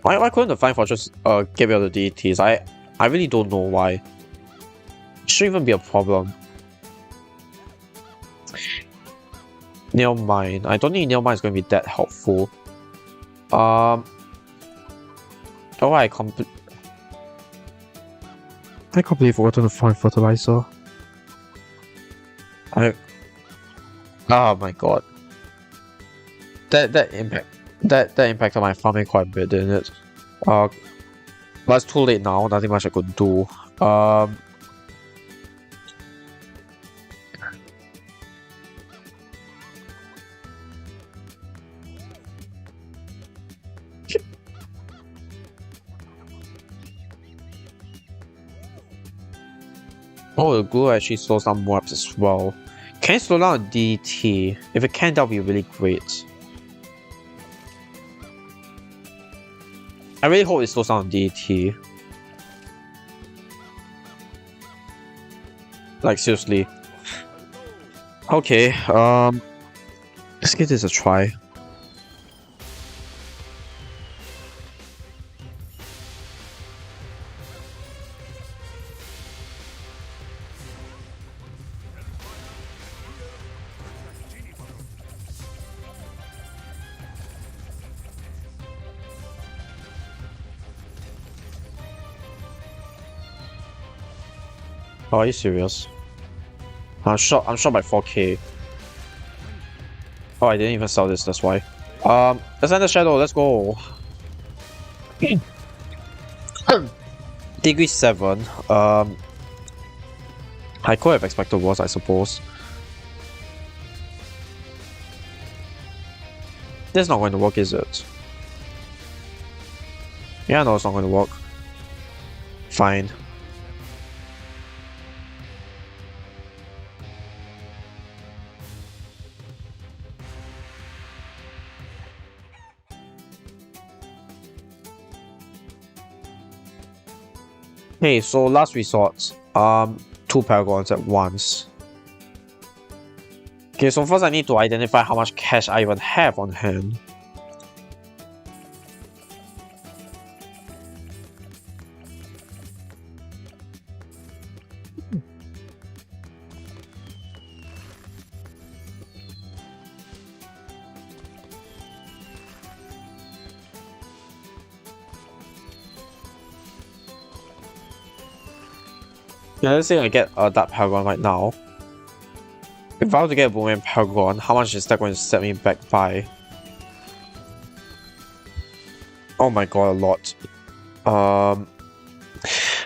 Why couldn't the Flying Fortress get rid of the deities? I really don't know why. It shouldn't even be a problem. Nail Mine. I don't think Nail Mine is going to be that helpful. Oh, I completely forgot to find fertilizer. Oh my god. That impacted my farming quite a bit, didn't it? But it's too late now, nothing much I could do. Oh, the glue actually slows down warps as well. Can it slow down a DT? If it can, that would be really great. I really hope it slows down DT. Like, seriously. Okay, let's give this a try. Oh, are you serious? I'm shot by 4k. Oh, I didn't even sell this, that's why. Let's end the shadow, let's go. Degree 7. I could have expected worse, I suppose. This is not going to work, is it? Yeah, no, it's not going to work. Fine. Okay, so last resort, 2 Paragons at once. Okay, so first I need to identify how much cash I even have on hand. Yeah, let's say I get that Paragon right now. If I were to get a Boomerang Paragon, how much is that going to set me back by? Oh my god, a lot.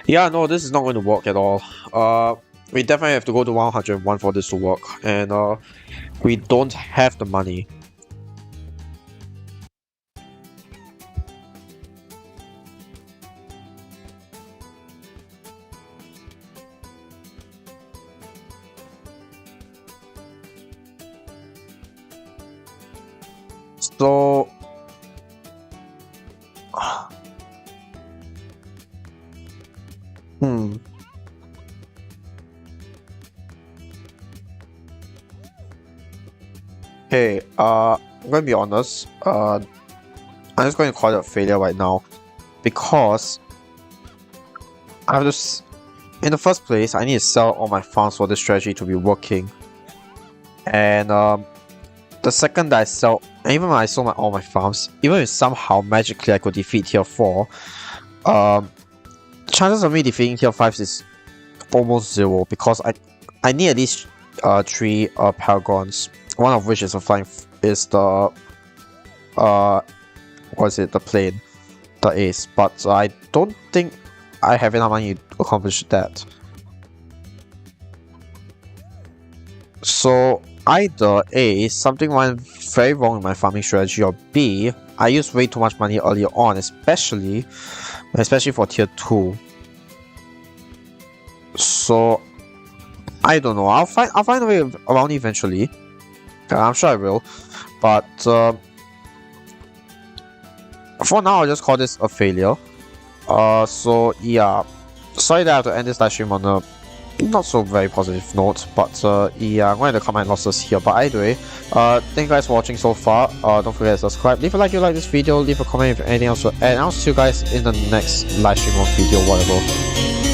Yeah, no, this is not going to work at all. We definitely have to go to 101 for this to work, and we don't have the money. So Okay, I'm gonna be honest, I'm just going to call it a failure right now, because I have to, in the first place, I need to sell all my farms for this strategy to be working, and the second that I sell, and even when I sold all my farms, even if somehow magically I could defeat tier 4, chances of me defeating tier 5 is almost 0, because I need at least 3 Paragons, one of which is the the plane, the ace, but I don't think I have enough money to accomplish that. So either A, something went very wrong with my farming strategy, or B, I used way too much money earlier on, especially for tier 2. So I don't know. I'll find a way around eventually. I'm sure I will. But for now, I'll just call this a failure. So yeah, sorry that I have to end this live stream on a not so very positive note, but yeah, I'm going to cut my losses here. But either way, thank you guys for watching so far. Don't forget to subscribe, leave a like if you like this video, leave a comment if anything else, and I'll see you guys in the next live stream or video, whatever.